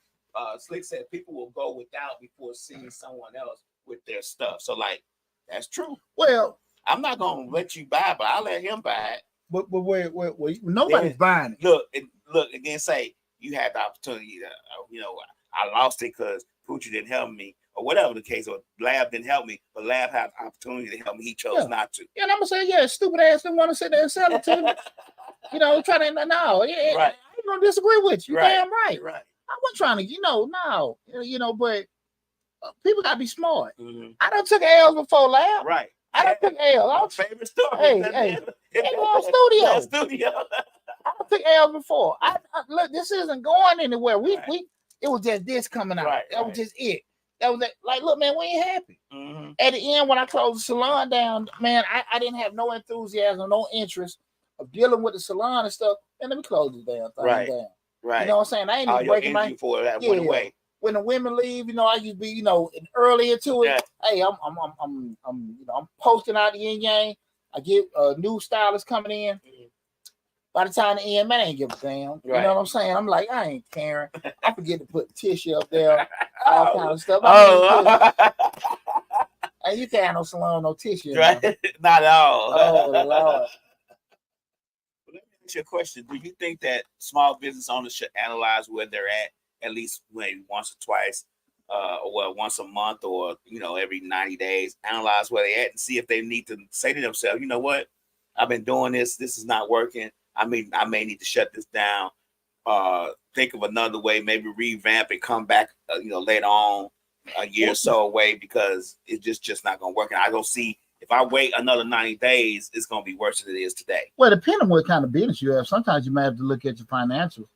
Slick said people will go without before seeing someone else with their stuff. So, like, that's true. Well, I'm not going to let you buy, but I'll let him buy it. But where nobody's buying it. Look, again, say you had the opportunity to, I lost it because Poochie didn't help me, or whatever the case, or Lab didn't help me, but Lab had the opportunity to help me. He chose not to. Yeah, and I'm gonna say, stupid ass didn't want to sit there and sell it to me. Trying to right. I ain't gonna disagree with you. Damn right. Right. I wasn't trying to, but people gotta be smart. Mm-hmm. I done took L's before Lab. Right. I done took L's. My favorite story. Hey, studio. Studio. I done took L's before. I look, this isn't going anywhere. It was just this coming out. That was just it. That was it. Like, look, man, we ain't happy. Mm-hmm. At the end, when I closed the salon down, man, I didn't have no enthusiasm, no interest of dealing with the salon and stuff. And let me close this damn thing down. Right. You know what I'm saying? I ain't even breaking my for that went away. When the women leave, I used to be, early into it. Yeah. Hey, I'm posting out the yin yang. I get new stylists coming in. Mm-hmm. By the time the EMA ain't give a damn. Right. You know what I'm saying? I'm like, I ain't caring. I forget to put tissue up there, all kind of stuff. Hey, you can't have no salon, no tissue. Right? Not at all. Oh, Lord. Let me ask you a question. Do you think that small business owners should analyze where they're at least maybe once or twice once a month or every 90 days, analyze where they at and see if they need to say to themselves, you know what, I've been doing this is not working. I may need to shut this down, think of another way, maybe revamp and come back later on a year or so away, because it's just not gonna work. And I don't see, if I wait another 90 days, it's gonna be worse than it is today. Well, depending on what kind of business you have, sometimes you might have to look at your financials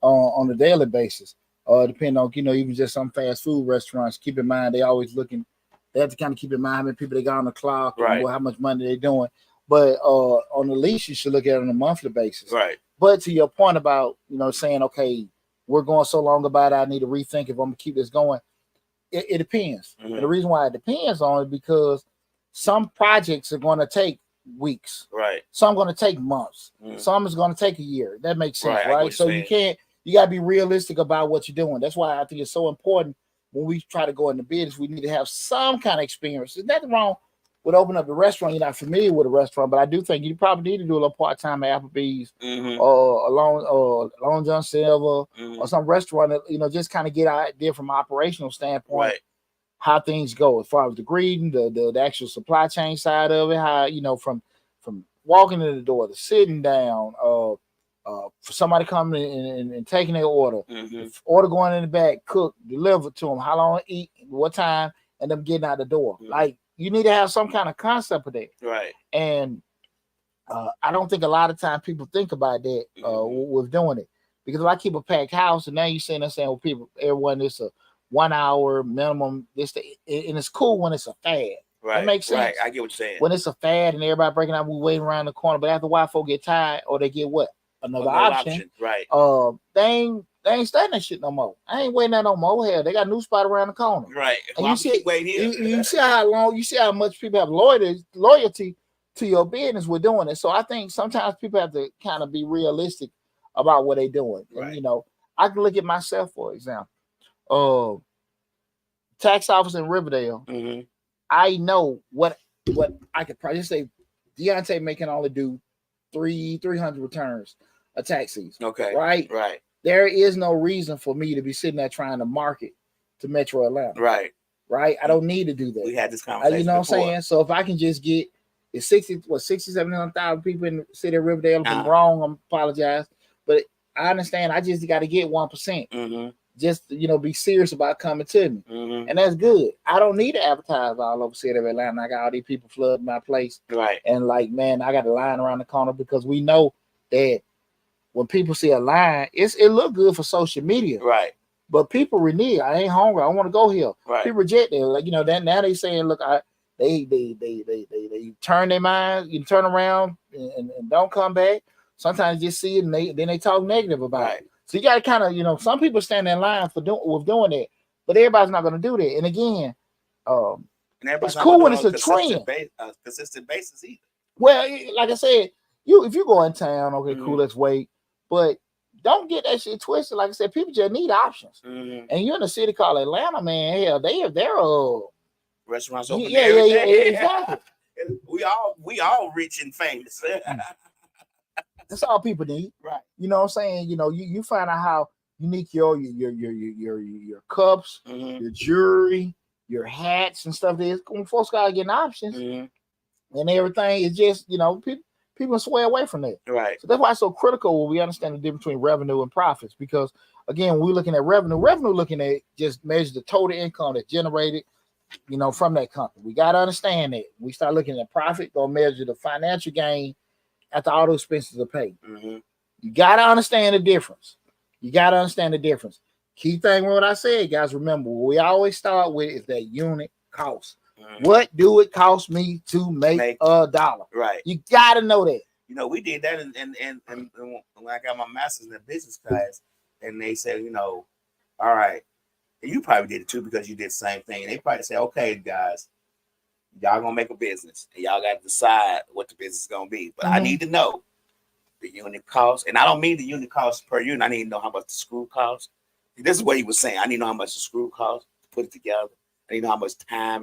on a daily basis. Depending on, even just some fast food restaurants, keep in mind they have to kind of keep in mind how many people they got on the clock, right, and how much money they're doing. But on the least, you should look at it on a monthly basis. Right. But to your point about, saying, okay, we're going so long about it, I need to rethink if I'm gonna keep this going. It depends. And the reason why it depends on it because some projects are going to take weeks. Right. Some going to take months. Some is going to take a year. That makes sense, right? So you got to be realistic about what you're doing. That's why I think it's so important when we try to go into business, we need to have some kind of experience. There's nothing wrong with opening up a restaurant. You're not familiar with a restaurant, but I do think you probably need to do a little part-time at Applebee's or Long John Silver or some restaurant that, just kind of get an idea from an operational standpoint, how things go as far as the greeting, the actual supply chain side of it, how, from walking in the door to sitting down, for somebody coming and taking their order, order going in the back, cook, deliver to them, how long to eat, what time, and them getting out the door. Like, you need to have some kind of concept of that. Right. And I don't think a lot of time people think about that with doing it. Because if I keep a packed house, and now you're saying, well, people, everyone, it's a 1 hour minimum, and it's cool when it's a fad. Right. That makes sense. Right. I get what you're saying. When it's a fad and everybody breaking out, we waiting around the corner. But after a while, folks get tired, or they get what? Another option. Right. They ain't studying that shit no more. I ain't waiting there no more. Hell, they got a new spot around the corner. Right. And you see, you see how much people have loyalty to your business with doing it. So I think sometimes people have to kind of be realistic about what they're doing. Right. And, I can look at myself, for example. Tax office in Riverdale. I know what I could probably say. Deontay making only do 300 returns a tax season. Okay. Right. Right. There is no reason for me to be sitting there trying to market to Metro Atlanta. Right. Right. I don't need to do that. We had this conversation. You know what I'm saying? So if I can just get 700,000 people in the city of Riverdale. If I'm wrong, I apologize. But I understand. I just got to get 1%. Just be serious about coming to me, and that's good. I don't need to advertise all over the city of Atlanta. I got all these people flooding my place, right? And man, I got a line around the corner because we know that when people see a line, it look good for social media, right? But people renege. I ain't hungry. I want to go here. Right. People reject it. Like that now they saying, look, they turn their mind, you turn around and don't come back. Sometimes you just see it and then they talk negative about it. So you got to kind of, some people stand in line for doing it, but everybody's not going to do that. And again, it's cool when it's a trend. Consistent basis either. Well, like I said, if you go in town, okay, cool, let's wait. But don't get that shit twisted. Like I said, people just need options. And you're in a city called Atlanta, man. Hell, they're restaurants open. Yeah, exactly. We all rich and famous. That's all people need, right? You know what I'm saying? You find out how unique your cups, your jewelry, your hats and stuff is. When folks gotta get options and everything, it's just people sway away from that, right? So that's why it's so critical when we understand the difference between revenue and profits. Because again, we're looking at revenue looking at just measure the total income that's generated, from that company. We gotta understand that. We start looking at profit, gonna measure the financial gain after all those expenses are paid. You got to understand the difference. Key thing with what I said, guys, remember, what we always start with is that unit cost. What do it cost me to make $1? Right. You got to know that. We did that and when I got my master's in the business class, and they said, all right, and you probably did it too because you did the same thing. And they probably say, okay, guys, y'all gonna make a business and y'all got to decide what the business is gonna be. But I need to know the unit cost, and I don't mean the unit cost per unit. I need to know how much the screw costs. This is what he was saying. I need to know how much the screw costs to put it together. I need to know how much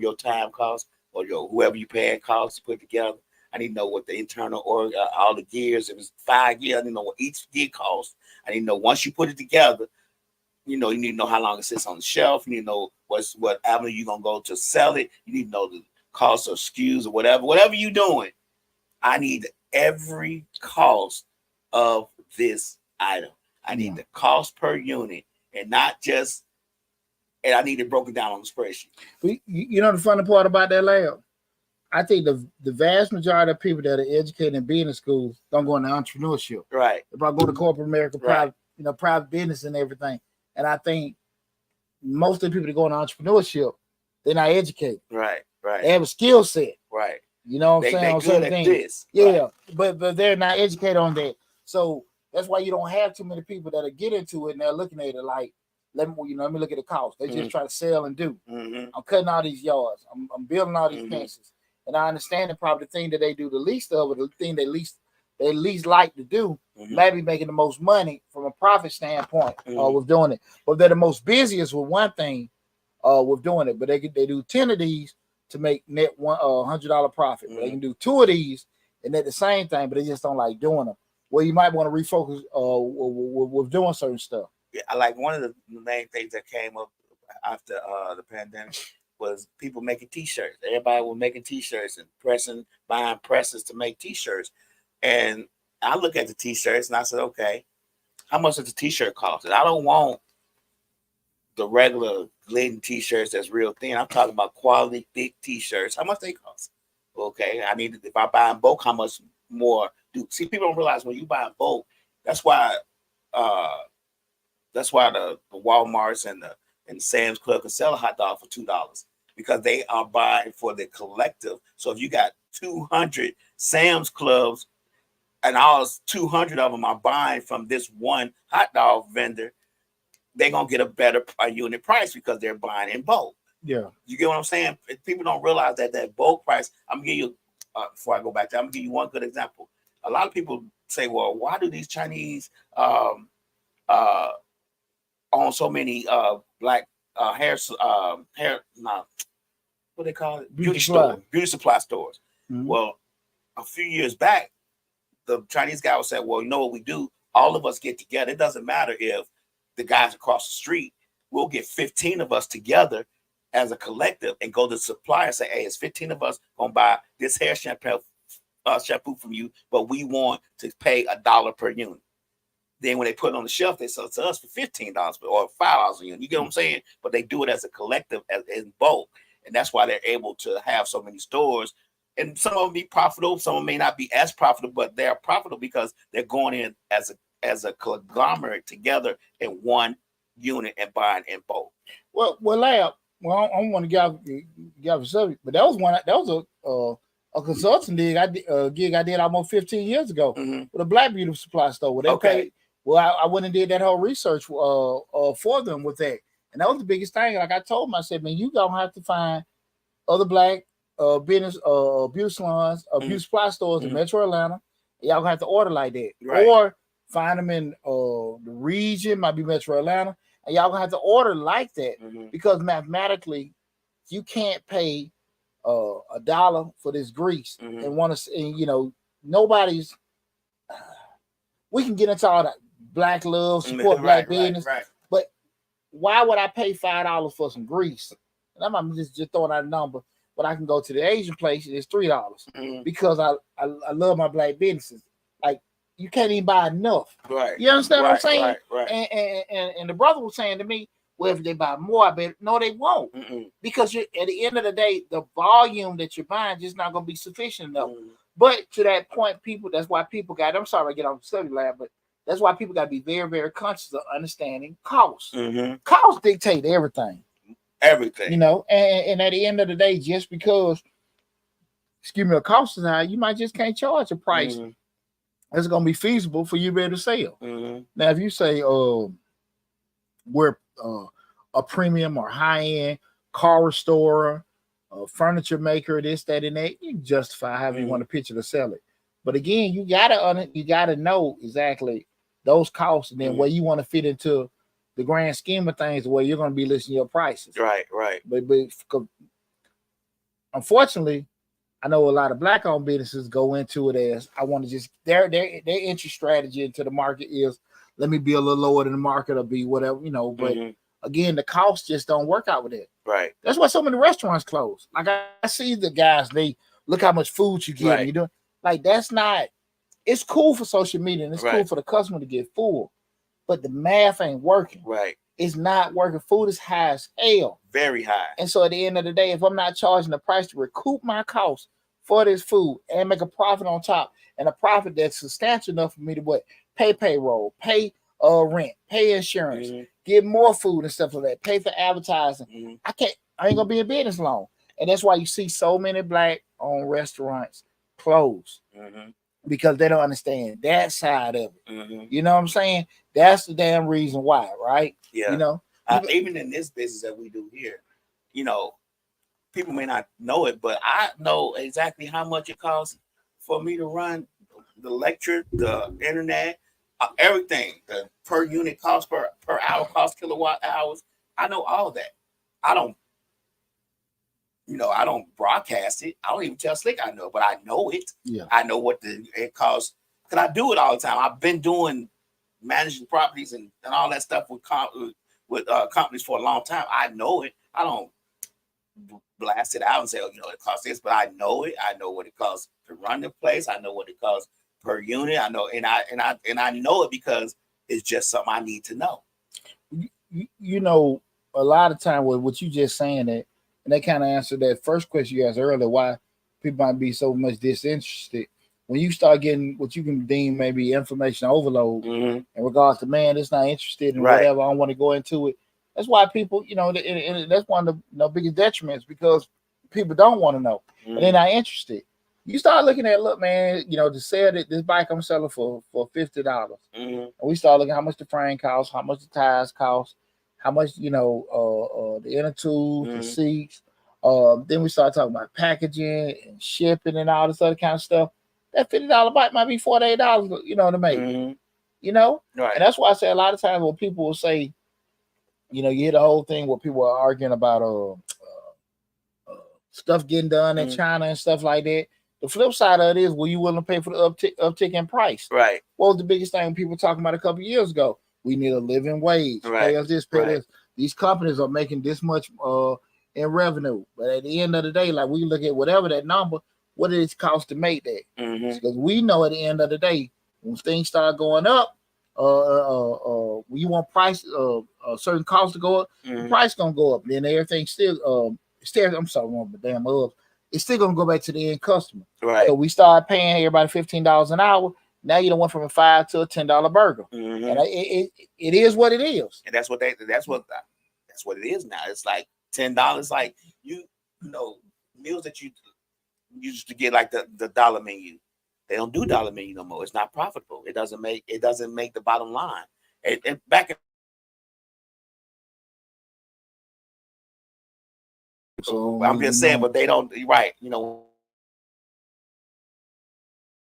your time costs, or whoever you pay costs to put it together. I need to know what the internal or all the gears. If it's 5 gears, I need to know what each gear costs. I need to know once you put it together, you need to know how long it sits on the shelf. You need to know what avenue you're gonna go to sell it. You need to know the cost of SKUs or whatever you're doing. I need every cost of this item. I need the cost per unit, and not just. And I need it broken down on the spreadsheet. You know the funny part about that, Lab? I think the vast majority of people that are educated in business schools don't go into entrepreneurship. Right. If I go to corporate America, private business and everything. And I think most of the people that go into entrepreneurship, they're not educated. Right. They have a skill set. Right. You know what I'm saying? They good at this. Yeah, right. but they're not educated on that. So that's why you don't have too many people that get into it and they're looking at it like, let me look at the cost. They just try to sell and do. I'm cutting all these yards. I'm building all these fences. And I understand that probably the thing that they do the least of, or the thing they least like to do, maybe making the most money from a profit standpoint with doing it. But they're the most busiest with one thing with doing it. But they do 10 of these to make net $100 profit. But they can do 2 of these and they're the same thing, but they just don't like doing them. Well, you might want to refocus with doing certain stuff. Yeah, like one of the main things that came up after the pandemic was people making T-shirts. Everybody was making T-shirts and buying presses to make T-shirts. And I look at the T-shirts and I said, okay, how much does the T-shirt cost? And I don't want the regular Glidden T-shirts that's real thin. I'm talking about quality thick T-shirts. How much they cost? Okay, I need, if I buy in bulk, how much more see, people don't realize when you buy in bulk, that's why the Walmarts and the Sam's Club can sell a hot dog for $2 because they are buying for the collective. So if you got 200 Sam's Clubs and all 200 of them are buying from this one hot dog vendor, they're gonna get a better unit price because they're buying in bulk. Yeah, you get what I'm saying? People don't realize that bulk price. I'm gonna give you before I go back there, I'm gonna give you one good example. A lot of people say, well, why do these Chinese own so many black what they call it? Beauty supply stores. Well, a few years back, the Chinese guy was saying, well, you know what we do? All of us get together. It doesn't matter if the guys across the street, we'll get 15 of us together as a collective and go to the supplier and say, hey, it's 15 of us gonna buy this hair shampoo from you, but we want to pay $1 per unit. Then when they put it on the shelf, they sell it to us for $15 or $5 a unit. You get what I'm saying? But they do it as a collective, in bulk, and that's why they're able to have so many stores. And some of them be profitable, some of them may not be as profitable, but they're profitable because they're going in as a conglomerate together in one unit and buying in bulk. Well, Lab. Well, I don't want to give a subject, but that was a consulting gig I did almost 15 years ago with a black beauty supply store. Where they paid. Well, I went and did that whole research for them with that, and that was the biggest thing. Like I told them, I said, man, you gonna have to find other black business beauty salons, beauty supply stores in Metro Atlanta. Y'all gonna have to order like that, or find them in the region, might be Metro Atlanta, and y'all gonna have to order like that because mathematically, you can't pay $1 for this grease and want to, and nobody's. We can get into all that black love, support black business, but why would I pay $5 for some grease? And I'm just throwing out a number, but I can go to the Asian place and it's $3 because I love my black businesses. Like you can't even buy enough. Right. You understand what I'm saying? Right. And the brother was saying to me, well, if they buy more, I bet no, they won't. Because at the end of the day, the volume that you're buying just not going to be sufficient enough. But to that point, that's why people I'm sorry I get off the subject, Lab, but that's why people got to be very, very conscious of understanding costs. Costs dictate everything. Everything. And at the end of the day, just because, a cost is high, you might just can't charge a price that's going to be feasible for you to be able to sell. Now, if you say, we're a premium or high-end car restorer, furniture maker, this, that, and that, you can justify however you want to pitch it or sell it. But again, you gotta know exactly those costs and then where you want to fit into the grand scheme of things, where you're going to be listing your prices. Right. But unfortunately, I know a lot of black-owned businesses go into it as I want to just their entry strategy into the market is let me be a little lower than the market or be whatever, but again, the costs just don't work out with it. Right. That's why so many restaurants close. Like I see the guys, they look how much food you get. Right. And you doing like that's not. It's cool for social media and it's cool for the customer to get full, but the math ain't working. Right. It's not working. Food is high as hell. Very high. And so at the end of the day, if I'm not charging the price to recoup my costs for this food and make a profit on top, and a profit that's substantial enough for me to what? Pay payroll, pay rent, pay insurance, get more food and stuff like that, pay for advertising. I ain't gonna be in business long. And that's why you see so many black-owned restaurants close. Because they don't understand that side of it. You know what I'm saying? That's the damn reason why, right? Yeah. You know, even in this business that we do here, people may not know it, but I know exactly how much it costs for me to run the electric, the internet, everything, the per unit cost, per hour cost, kilowatt hours. I know all that. I don't broadcast it. I don't even tell Slick I know, but I know it. Yeah. I know what it costs. Because I do it all the time. I've been doing managing properties and all that stuff with companies for a long time. I know it. I don't blast it out and say, it costs this, but I know it. I know what it costs to run the place. I know what it costs per unit. I know, and I know it because it's just something I need to know. A lot of time with what you just saying that, and they kind of answered that first question you asked earlier, why people might be so much disinterested. When you start getting what you can deem maybe information overload in regards to, man, it's not interested in whatever, I don't want to go into it. That's why people, and that's one of the biggest detriments, because people don't want to know and they're not interested. You start looking at, look, man, to sell this bike I'm selling for $50. And we start looking how much the frame costs, how much the tires cost, how much, the inner tools, the seats. Then we start talking about packaging and shipping and all this other kind of stuff. That $50 bike might be $48, to make. Right. And that's why I say a lot of times when people will say, you hear the whole thing where people are arguing about stuff getting done in China and stuff like that. The flip side of it is, were you willing to pay for the uptick in price? Right. What was the biggest thing people were talking about a couple of years ago? We need a living wage. Pay us this, pay this. These companies are making this much in revenue. But at the end of the day, like we look at whatever that number, what did it cost to make that? Because we know at the end of the day, when things start going up, when you want price, certain costs to go up, the price gonna go up. Then everything still, I'm sorry, wrong, but damn, it's still gonna go back to the end customer. Right. So we started paying everybody $15 an hour. Now you don't went from a $5 to a $10 burger, and it is what it is. And that's what it is now. It's like $10. Like meals that you used to get, like the dollar menu. They don't do dollar menu no more. It's not profitable. It doesn't make the bottom line. And back. So I'm just saying, but they don't. Right.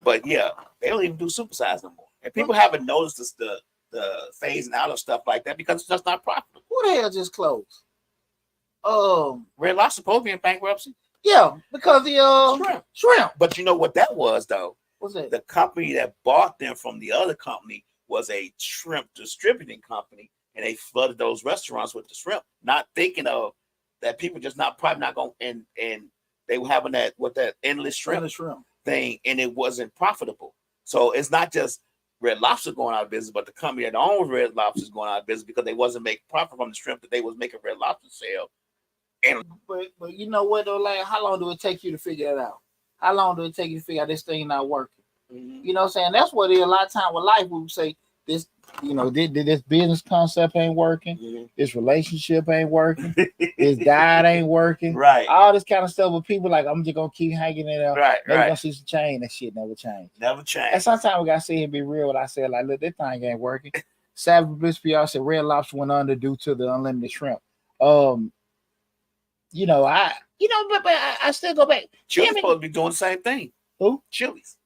But yeah, they don't even do supersize no more. And people haven't noticed the phasing out of stuff like that because it's just not profitable. Who the hell just closed? Red Lobster supposed to be in bankruptcy. Yeah, because the shrimp. But you know what that was, though? What's that? The company that bought them from the other company was a shrimp distributing company, and they flooded those restaurants with the shrimp, not thinking of that people just probably not going, and they were having that endless shrimp thing, and it wasn't profitable. So it's not just Red Lobster going out of business, but the company that owns Red Lobster is going out of business because they wasn't making profit from the shrimp that they was making Red Lobster sell. And but you know what though, like, how long do it take you to figure it out? How long do it take you to figure out this thing not working? You know what I'm saying? That's what it is. A lot of time with life, we would say this, this business concept ain't working. This relationship ain't working. This diet ain't working. Right. All this kind of stuff. But people like, I'm just gonna keep hanging it up. Right. Maybe gonna see some change. That shit never changed. Never changed. And sometimes we gotta see and be real. What I said, like, look, this thing ain't working. Savage Bliss PR said Red Lobster went under due to the unlimited shrimp. But I still go back. Chili's supposed to be doing the same thing. Who? Chili's.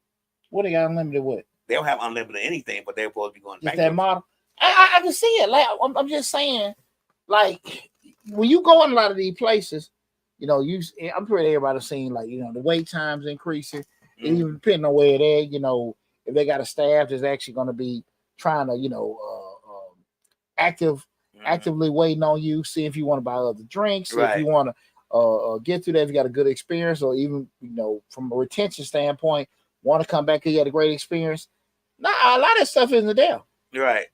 What they got unlimited with? They don't have unlimited anything, but they're supposed to be going back. Just that model. I can see it. Like I'm just saying, like when you go in a lot of these places, I'm pretty everybody's seen like the wait times increasing. Even depending on where they're, if they got a staff that's actually going to be trying to, actively waiting on you, see if you want to buy other drinks, if you Right. want to get through that, if you got a good experience, or even from a retention standpoint, want to come back because you had a great experience. Nah, a lot of that stuff isn't there. Right.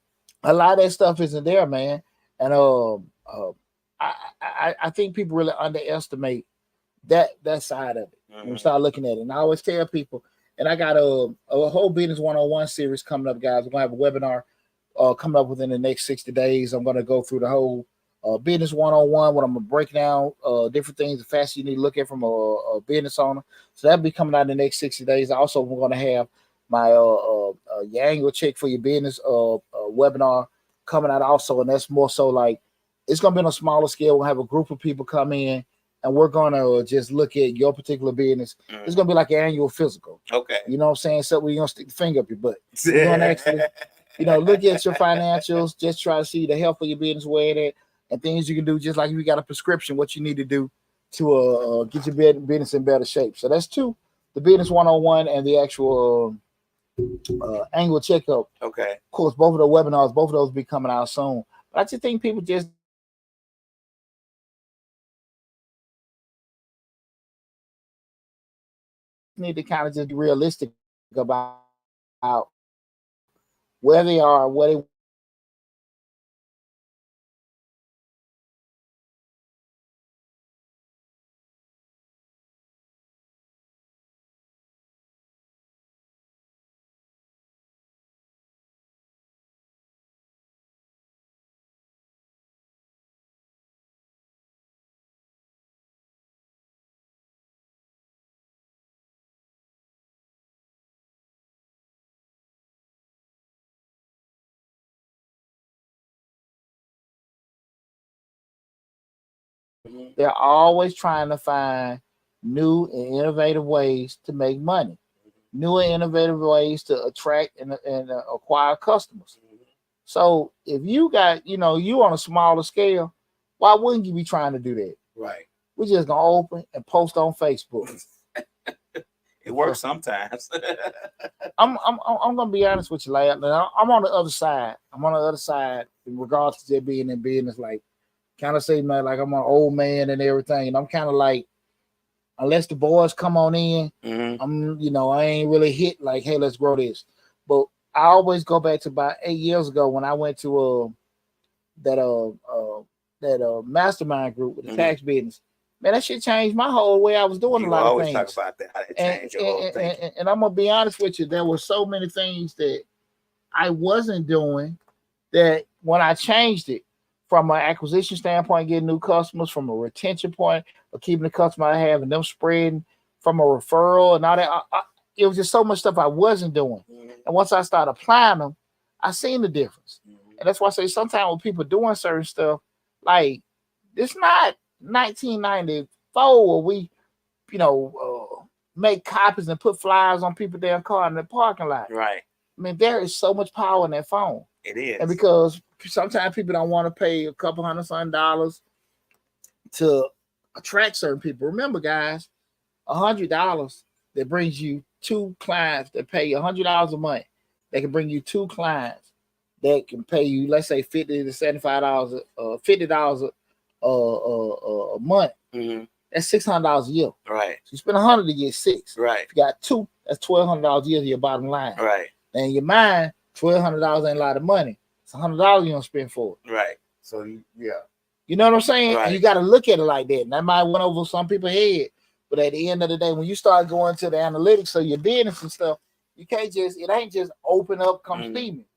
A lot of that stuff isn't there, man. And I think people really underestimate that side of it when we start looking at it. And I always tell people, and I got a whole business 101 series coming up, guys. We're gonna have a webinar coming up within the next 60 days. I'm gonna go through the whole business 101, what I'm gonna break down different things, the facts you need to look at from a business owner. So that'll be coming out in the next 60 days. Also, we're gonna have my your annual check for your business webinar coming out also, and that's more so like it's gonna be on a smaller scale. We'll have a group of people come in, and we're gonna just look at your particular business. It's gonna be like an annual physical. Okay. You know what I'm saying? So we're gonna stick the finger up your butt. We're gonna actually, look at your financials, just try to see the health of your business, where it at, and things you can do, just like if you got a prescription, what you need to do to get your business in better shape. So that's two: the business 101 and the actual annual checkup. Okay. Of course, both of the webinars, both of those will be coming out soon. But I just think people just need to kind of just be realistic about where they are, what they they're always trying to find new and innovative ways to make money, new and innovative ways to attract and acquire customers. So if you got, you on a smaller scale, why wouldn't you be trying to do that? Right. We're just gonna open and post on Facebook. It works sometimes. I'm gonna be honest with you, like I'm on the other side. I'm on the other side in regards to just being in business, like kind of say, man, like I'm an old man and everything, and I'm kind of like, unless the boys come on in, I ain't really hit like, hey, let's grow this. But I always go back to about 8 years ago when I went to that mastermind group with the tax business. Man, that shit changed my whole way I was doing a lot of things. You always talk about that, how it changed your whole thing. And I'm gonna be honest with you, there were so many things that I wasn't doing that when I changed it from an acquisition standpoint, getting new customers, from a retention point of keeping the customer I have and them spreading, from a referral and all that, it was just so much stuff I wasn't doing. And once I started applying them, I seen the difference. And that's why I say sometimes when people doing certain stuff, like it's not 1994 where we, make copies and put flyers on people's damn car in the parking lot. Right. I mean, there is so much power in that phone. It is. And because sometimes people don't want to pay a couple $100 to attract certain people. Remember, guys, $100 that brings you 2 clients that pay you $100 a month. They can bring you 2 clients that can pay you, let's say, $50 to $75, $50 a month. That's $600 a year. Right. So you spend $100 to get 6. Right. If you got 2, that's $1,200 a year to your bottom line. Right. And in your mind, $1,200 ain't a lot of money. It's $100 you don't spend for it. Right. So yeah, you know what I'm saying? Right. And you got to look at it like that. And that might went over some people's head, but at the end of the day, when you start going to the analytics of your business and stuff, you can't just, it ain't just open up, come see me.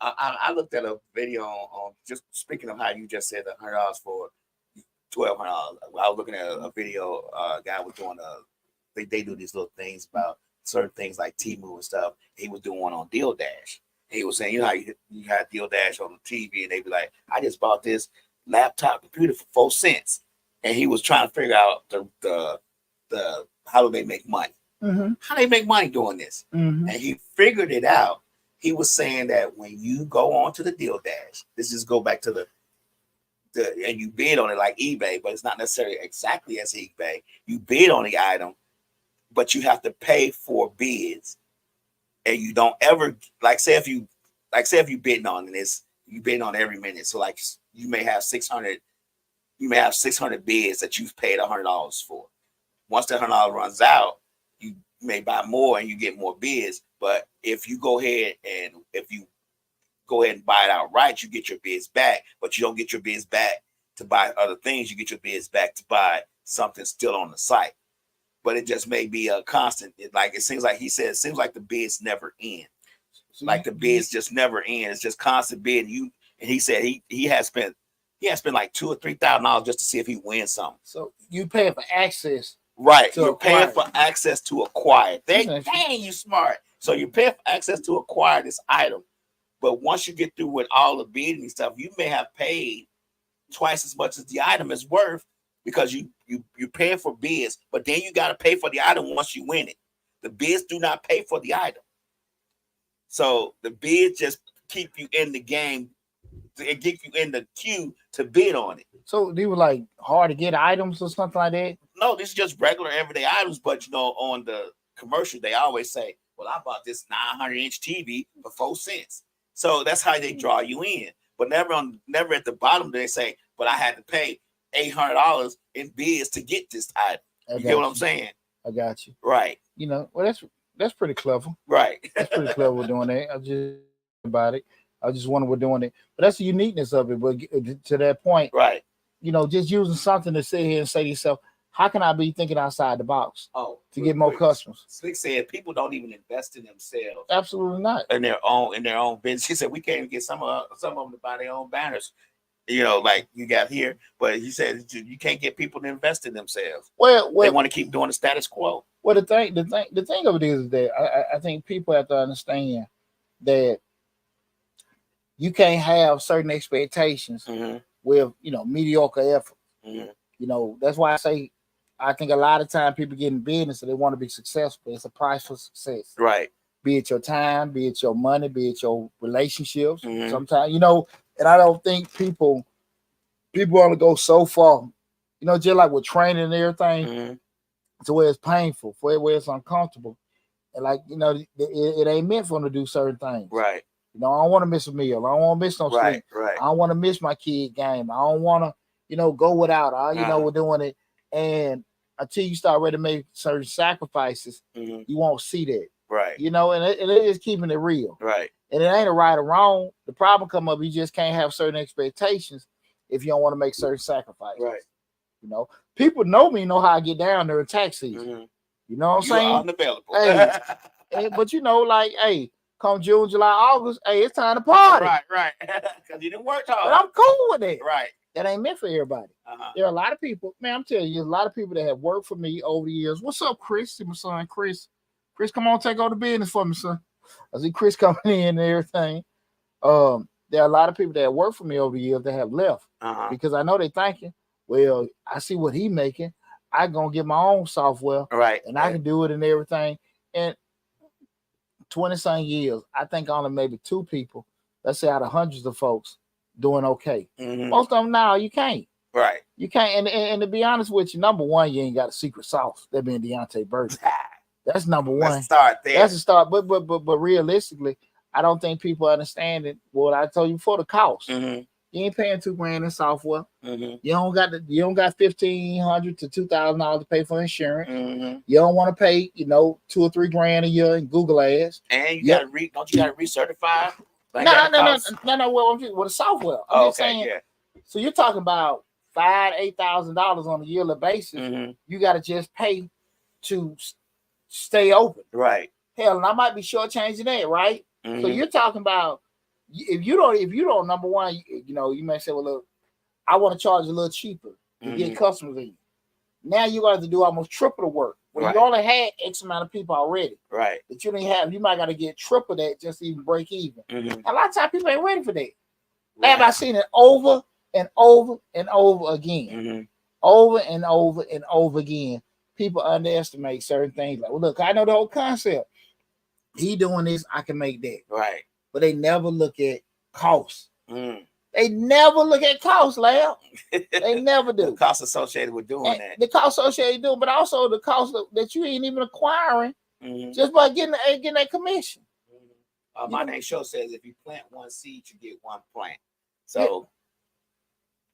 I looked at a video on just speaking of how you just said $100 for $1,200. I was looking at a video. A guy was doing they do these little things about certain things like Temu and stuff. He was doing one on Deal Dash. He was saying, how you had Deal Dash on the TV, and they'd be like, I just bought this laptop computer for 4 cents, and he was trying to figure out the how do they make money? How do they make money doing this? And he figured it out. He was saying that when you go on to the Deal Dash, this just go back to the and you bid on it like eBay, but it's not necessarily exactly as eBay. You bid on the item, but you have to pay for bids, and you don't ever, like, say if you, like say if you bidding on this, you bidding on every minute. So like you may have 600 bids that you've paid $100 for. Once that $100 runs out, you may buy more and you get more bids. But if you go ahead and buy it outright, you get your bids back, but you don't get your bids back to buy other things. You get your bids back to buy something still on the site. But it just may be a constant. It seems like he said, it seems like the bids never end. Like the bids just never end. It's just constant bidding. And he said he has spent like $2,000 or $3,000 just to see if he wins something. So you pay for access. Right. You're paying for access to acquire. Dang, you smart. So you're paying for access to acquire this item. But once you get through with all the bidding and stuff, you may have paid twice as much as the item is worth because you're paying for bids, but then you got to pay for the item once you win it. The bids do not pay for the item. So the bids just keep you in the game. It gets you in the queue to bid on it. So they were like hard to get items or something like that? No, this is just regular everyday items, but on the commercial, they always say, well, I bought this 900-inch TV for 4 cents. So that's how they draw you in. But never at the bottom do they say, but I had to pay $800 in bids to get this item. You get what I'm saying? I got you. Right. Well, that's pretty clever. Right. That's pretty clever doing that. I just about it. I just wonder we're doing it. But that's the uniqueness of it. But to that point, right. Just using something to sit here and say to yourself, how can I be thinking outside the box to get more customers? Slick said people don't even invest in themselves. Absolutely not. In their own business. He said we can't even get some of them to buy their own banners. Like you got here, but he said you can't get people to invest in themselves. Well, they want to keep doing the status quo. Well, the thing of it is that I think people have to understand that you can't have certain expectations with mediocre effort. That's why I think a lot of time people get in business and they want to be successful. It's a price for success. Right. Be it your time, be it your money, be it your relationships. Sometimes, and I don't think people want to go so far, just like with training and everything, to where it's painful, where it's uncomfortable. And like, it ain't meant for them to do certain things. Right. I don't want to miss a meal. I don't want to miss no sleep. Right. I don't want to miss my kid game. I don't want to, go without. We're doing it. And until you start ready to make certain sacrifices, you won't see that. Right. And it is keeping it real. Right. And it ain't a right or wrong. The problem come up, you just can't have certain expectations if you don't want to make certain sacrifices. Right. People know me, know how I get down there in tax season. You know what I'm saying? Unavailable. But hey, come June, July, August, hey, it's time to party. Right. Because you didn't work hard. But I'm cool with it. Right. That ain't meant for everybody. There are a lot of people, man, I'm telling you, there's a lot of people that have worked for me over the years. What's up, Chris? See my son, Chris. Chris, come on, take over the business for me, son. I see Chris coming in and everything. There are a lot of people that have worked for me over the years that have left because I know they're thinking, well, I see what he making. I gonna get my own software, right? And I can do it and everything. And 20-some years, I think only maybe 2 people, let's say out of hundreds of folks, doing okay. Most of them now you can't. Right. You can't. And to be honest with you, number one, you ain't got a secret sauce. That being Deontay Burton. That's number one. Let's start there. That's a start. But realistically, I don't think people understand it. What I told you before, the cost. You ain't paying $2,000 in software. You don't got $1,500 to $2,000 to pay for insurance. You don't want to pay, $2 or $3 a year in Google ads. And you gotta recertify? No. Well, with the software. I'm just saying. Yeah. So you're talking about $5,000-$8,000 on a yearly basis. You got to just pay to stay open. Right. Hell, and I might be shortchanging that, right? So you're talking about if you don't, number one, you may say, well, look, I want to charge a little cheaper to get customers in. Now you got to do almost triple the work. Well, you only had X amount of people already. Right. That you didn't have. You might got to get triple that just to even break even. A lot of times people ain't ready for that. Have I seen it over and over and over again? Over and over and over again. People underestimate certain things. Like, well, look, I know the whole concept. He doing this, I can make that. Right. But they never look at cost. They never look at cost, Lab. They never do. The cost associated with doing that. The cost associated with doing, but also the cost that you ain't even acquiring just by getting that commission. My name show says if you plant one seed, you get one plant. So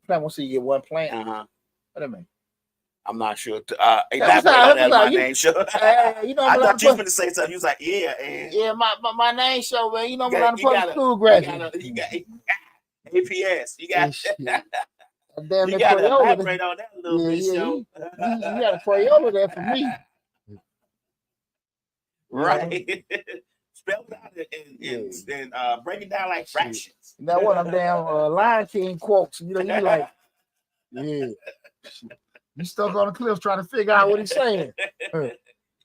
plant one seed, you get one plant. What do you mean? I'm not sure. Elaborate on that. My name show. You know, I thought you were going to say something. You was like, yeah, and yeah, my name show, man. You know, you I'm a school graduate. You got APS. You got. Damn, you got to elaborate on that a little bit, show. You got a Crayola there for me. Right. Spell it out and break it down like fractions. Now what? I'm damn Lion King quotes. You know, you like, yeah. You stuck on the cliff trying to figure out what he's saying.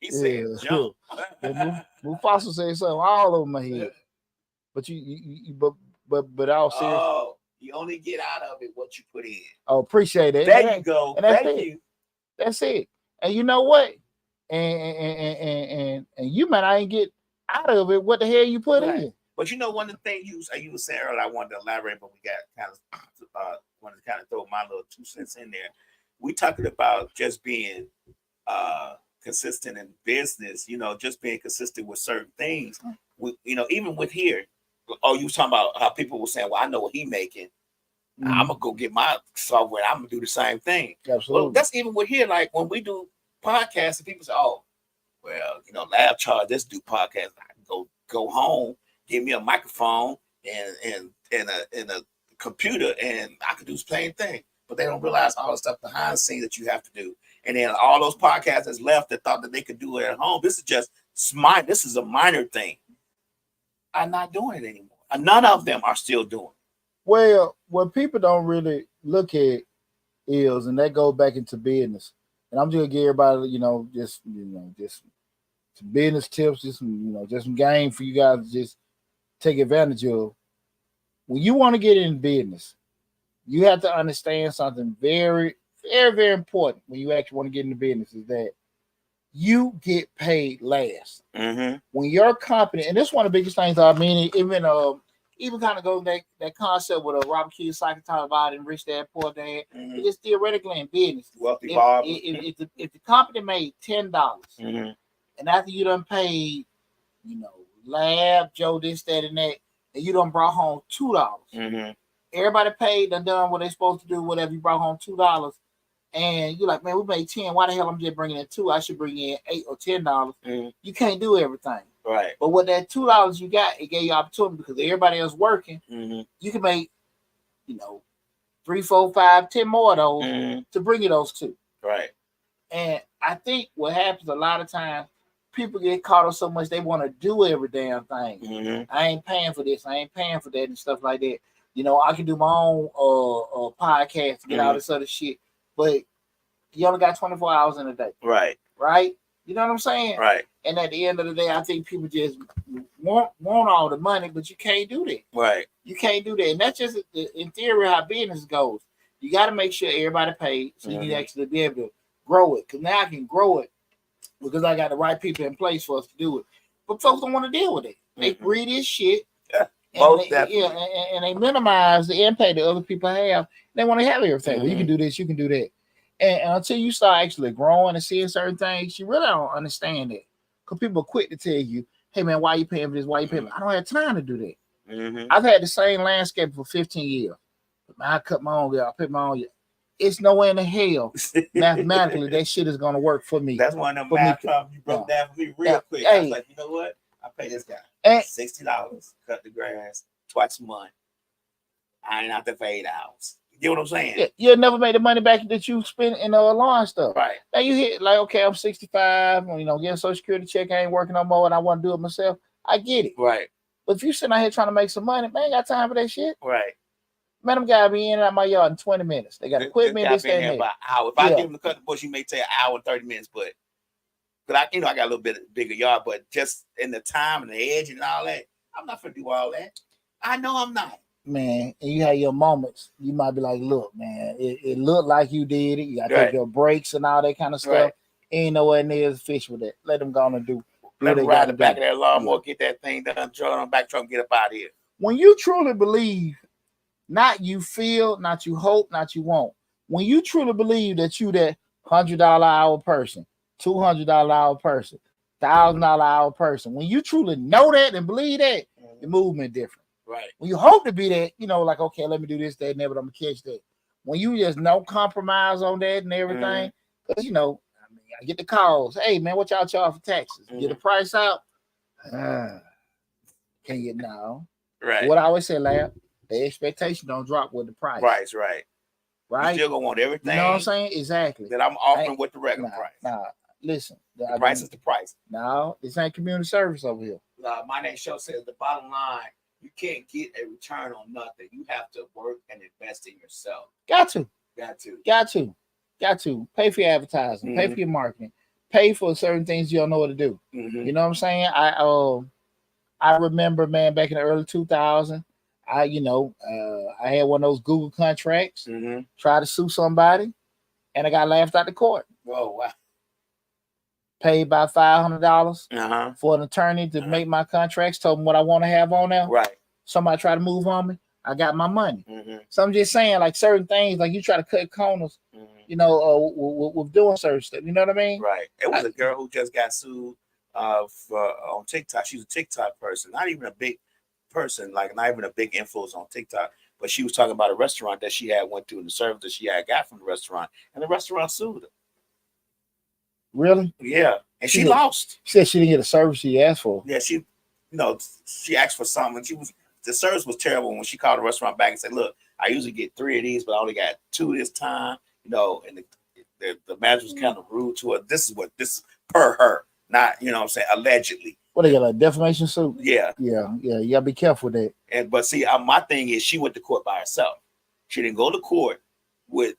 He said, jump. Mufasa said something all over my head. But but all serious. Oh, you only get out of it what you put in. Oh, appreciate it. There you go. And Thank you. That's it. And you know what? And you might not even get out of it what the hell you put in. But you know, one of the things you were saying earlier, I wanted to elaborate, but we got wanted to kind of throw my little 2 cents in there. We talking about just being consistent in business, you know, just being consistent with certain things. You know, even with here, you was talking about how people were saying, well, I know what he making. I'm gonna go get my software. I'm gonna do the same thing. Absolutely. Well, that's even with here. Like when we do podcasts, and people say, "Oh, well, you know, Lab Charge, let's do podcasts." I can go home, give me a microphone and a computer, and I can do the same thing. But they don't realize all the stuff behind the scenes that you have to do. And then all those podcasters left that thought that they could do it at home. This is just smart. This is a minor thing. I'm not doing it anymore. None of them are still doing it. Well, what people don't really look at is, and that goes back into business. And I'm just gonna give everybody, just some business tips, just some game for you guys to just take advantage of. When you want to get in business, you have to understand something very, very, very important when you actually want to get into business is that you get paid last. Mm-hmm. When your company, and this is one of the biggest things I mean, even kind of go that concept with Robert Kiyosaki talking about in Rich Dad Poor Dad. Mm-hmm. It's theoretically in business. Wealthy Bob. If the company made $10, mm-hmm. and after you done paid, Lab, Joe, this, that, and that, and you done brought home $2. Mm-hmm. Everybody paid, done what they supposed to do, whatever. You brought home $2, and you're like, man, we made 10. Why the hell I'm just bringing in 2? I should bring in $8 or $10. Mm-hmm. You can't do everything. Right. But with that $2 you got, it gave you opportunity because everybody else working. Mm-hmm. You can make, 3, 4, 5, 10 more of those mm-hmm. to bring you those 2. Right. And I think what happens a lot of times, people get caught up so much they want to do every damn thing. Mm-hmm. I ain't paying for this. I ain't paying for that and stuff like that. I can do my own podcast to get all this other shit, but you only got 24 hours in a day. Right. Right? You know what I'm saying? Right. And at the end of the day, I think people just want all the money, but you can't do that. Right. You can't do that. And that's just in theory how business goes. You got to make sure everybody paid so you can actually be able to grow it. Because now I can grow it because I got the right people in place for us to do it. But folks don't want to deal with it. They read this shit. And they minimize the impact that other people have. They want to have everything. Well, you can do this, you can do that. And until you start actually growing and seeing certain things, you really don't understand it. Because people are quick to tell you, hey, man, why are you paying for this? Why are you paying for I don't have time to do that. Mm-hmm. I've had the same landscape for 15 years. I cut my own, I put my own. It's nowhere in the hell mathematically that shit is going to work for me. That's one of them math problems you broke down for me real quick. I was like, you know what? I pay this guy $60, cut the grass twice a month. I ain't out there for 8 hours. You get what I'm saying? Yeah, you'll never make the money back that you spent in the lawn stuff. Right. Now you hit like, okay, I'm 65, getting a Social Security check, I ain't working no more, and I want to do it myself. I get it. Right. But if you sitting out here trying to make some money, man, ain't got time for that shit. Right. Man, them guys be in and out my yard in 20 minutes. They got equipment. This guy been here about an hour. If I give him to cut the bush, he may take an hour and 30 minutes, but I got a little bit bigger yard, but just in the time and the edge and all that, I'm not gonna do all that. I know I'm not. Man, and you have your moments. You might be like, look, man, it looked like you did it. You got to take your breaks and all that kind of stuff. Right. Ain't nowhere near as fish with that. Let them go on and do. Let them ride the back of that lawnmower, get that thing done, throw it on back truck, and get up out of here. When you truly believe, not you feel, not you hope, not you want. When you truly believe that you that $100 hour person, $200 hour person, $1,000 hour person, when you truly know that and believe that, The movement different. Right. When you hope to be that, like, okay, let me do this, that, and that, but I'm gonna catch that. When you just no compromise on that and everything, because I get the calls. Hey man, what y'all charge for taxes? Get the price out. Can't get now. Right. What I always say, Lab, the expectation don't drop with the price. Right. You still gonna want everything. You know what I'm saying? Exactly. That I'm offering with the regular price. Listen. The price is the price. No, this ain't community service over here. My name show says the bottom line, you can't get a return on nothing. You have to work and invest in yourself. Got to. Pay for your advertising, pay for your marketing, pay for certain things you don't know what to do. You know what I'm saying? I remember, man, back in the early 2000s, I had one of those Google contracts, tried to sue somebody, and I got laughed out the court. Oh, wow. Paid about $500 for an attorney to make my contracts, told them what I want to have on there. Right. Somebody tried to move on me, I got my money. So I'm just saying, like, certain things, like you try to cut corners, with doing certain stuff. You know what I mean? Right. It was a girl who just got sued on TikTok. She's a TikTok person, not even a big person, like not even a big influence on TikTok. But she was talking about a restaurant that she had went to and the service that she had got from the restaurant, and the restaurant sued her. Really? Yeah, and she lost. She said she didn't get the service she asked for. Yeah, she asked for something. The service was terrible when she called the restaurant back and said, "Look, I usually get 3 of these, but I only got 2 this time." And the manager was kind of rude to her. This is per her, not allegedly. What they got, like defamation suit? Yeah. You gotta be careful with that. But see, my thing is she went to court by herself. She didn't go to court with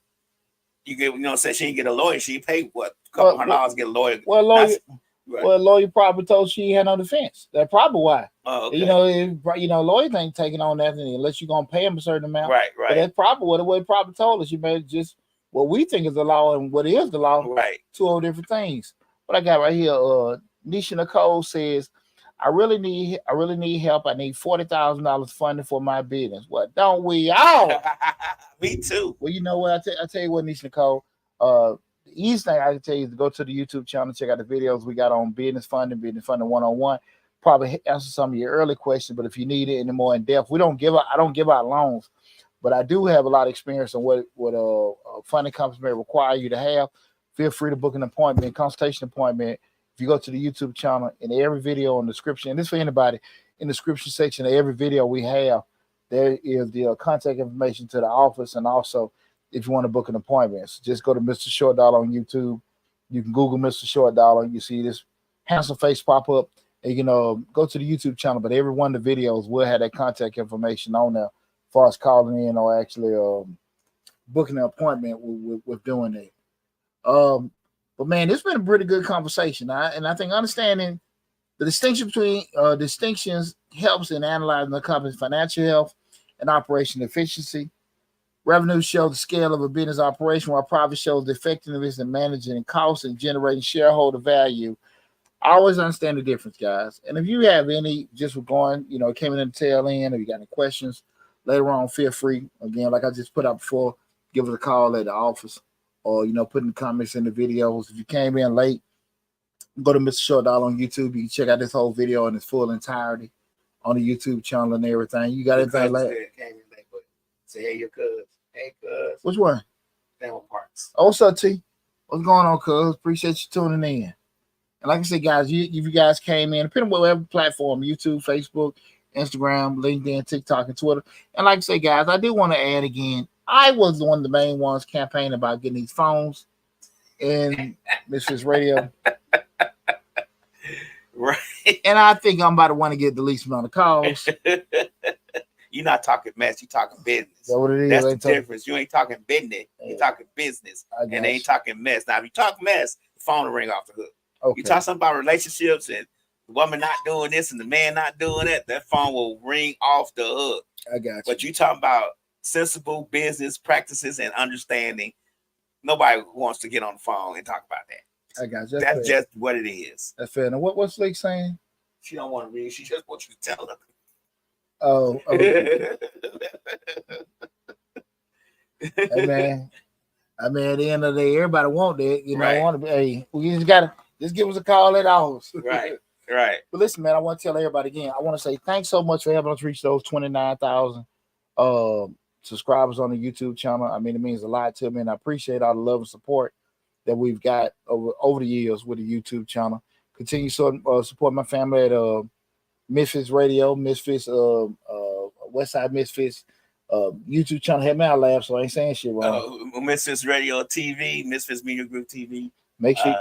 she didn't get a lawyer. She paid what a couple $100 to get a lawyer. Well, lawyer probably told she had no defense. That's probably why. Oh, okay. Lawyers ain't taking on nothing unless you're gonna pay them a certain amount. Right. But that's probably what it probably told us. You may just what we think is the law and what is the law. Right. 2 old different things. What I got right here, Nisha Nicole says, I really need help. I need $40,000 funding for my business. What don't we all? Me too. Well, you know what? I tell you what, Nisha Nicole. The easiest thing I can tell you is to go to the YouTube channel, check out the videos we got on business funding 101. Probably answer some of your early questions, but if you need it any more in depth, I don't give out loans, but I do have a lot of experience on what funding companies may require you to have. Feel free to book an appointment, consultation appointment. If you go to the YouTube channel, in every video in the description, and this for anybody, in the description section of every video we have, there is the contact information to the office, and also if you want to book an appointment, so just go to Mr. Short Dollar on YouTube. You can Google Mr. Short Dollar. You see this handsome face pop up, and go to the YouTube channel. But every one of the videos will have that contact information on there, as far as calling in or actually booking an appointment with doing that. But man, it's been a pretty good conversation, and I think understanding the distinction between distinctions helps in analyzing the company's financial health and operation efficiency. Revenue shows the scale of a business operation, while profit shows the effectiveness in managing costs and generating shareholder value. I always understand the difference, guys. And if you have any, just came in the tail end, or you got any questions later on, feel free. Again, like I just put up before, give us a call at the office, or put in the comments in the videos. If you came in late, go to Mr. Short Dollar on YouTube. You can check out this whole video in its full entirety on the YouTube channel and everything. You got anything like that? Say, hey, your cuz. Hey, cuz. Which one? Daniel Parks. Oh, what's up, T? What's going on, cuz? Appreciate you tuning in. And like I said, guys, if you guys came in, depending on whatever platform, YouTube, Facebook, Instagram, LinkedIn, TikTok, and Twitter. And like I say, guys, I do want to add again, I was one of the main ones campaigning about getting these phones in Mrs. Radio. Right. And I think I'm about to want to get the least amount of calls. You're not talking mess, you're talking business. That's what it is. That's the difference. You ain't talking business, you're talking business. And they ain't talking mess. Now, if you talk mess, the phone will ring off the hook. Okay. You talk something about relationships and the woman not doing this and the man not doing that phone will ring off the hook. I got you. But you talking about sensible business practices and understanding, nobody wants to get on the phone and talk about that. I got you. That's just what it is. That's fair. Now, what's Lake saying? She don't want to read. She just wants you to tell her. Oh, okay. Hey, man. I mean, at the end of the day, everybody want that. Want to be. Hey, we just gotta just give us a call at the office. Right. Right. But listen, man, I want to tell everybody again. I want to say thanks so much for helping us reach those 29,000 subscribers on the YouTube channel. I mean, it means a lot to me, and I appreciate all the love and support that we've got over the years with the YouTube channel. Continue support my family at Misfits Radio, Misfits, Westside Misfits YouTube channel. Help me out, laugh, so I ain't saying shit wrong. Misfits Radio TV, Misfits Media Group TV. Make sure,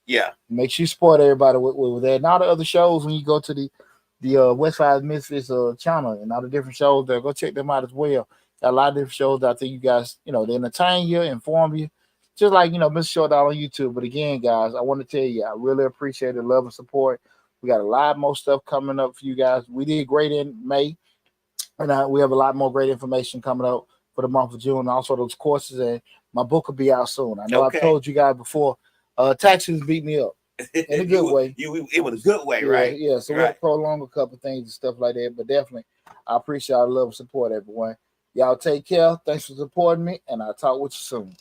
yeah, make sure you support everybody with that. And all the other shows, when you go to the Westside Misfits channel and all the different shows there, go check them out as well. Got a lot of different shows that I think you guys, they entertain you, inform you, just like Mr. Short Dollar on YouTube. But again, guys, I want to tell you, I really appreciate the love and support. We got a lot more stuff coming up for you guys. We did great in May, and we have a lot more great information coming up for the month of June. Also, those courses, and my book will be out soon. I know I've told you guys before, taxes beat me up in a good way. It was a good way, yeah, right? Yeah, so we'll prolong a couple things and stuff like that. But definitely, I appreciate all the love and support, everyone. Y'all take care. Thanks for supporting me, and I'll talk with you soon.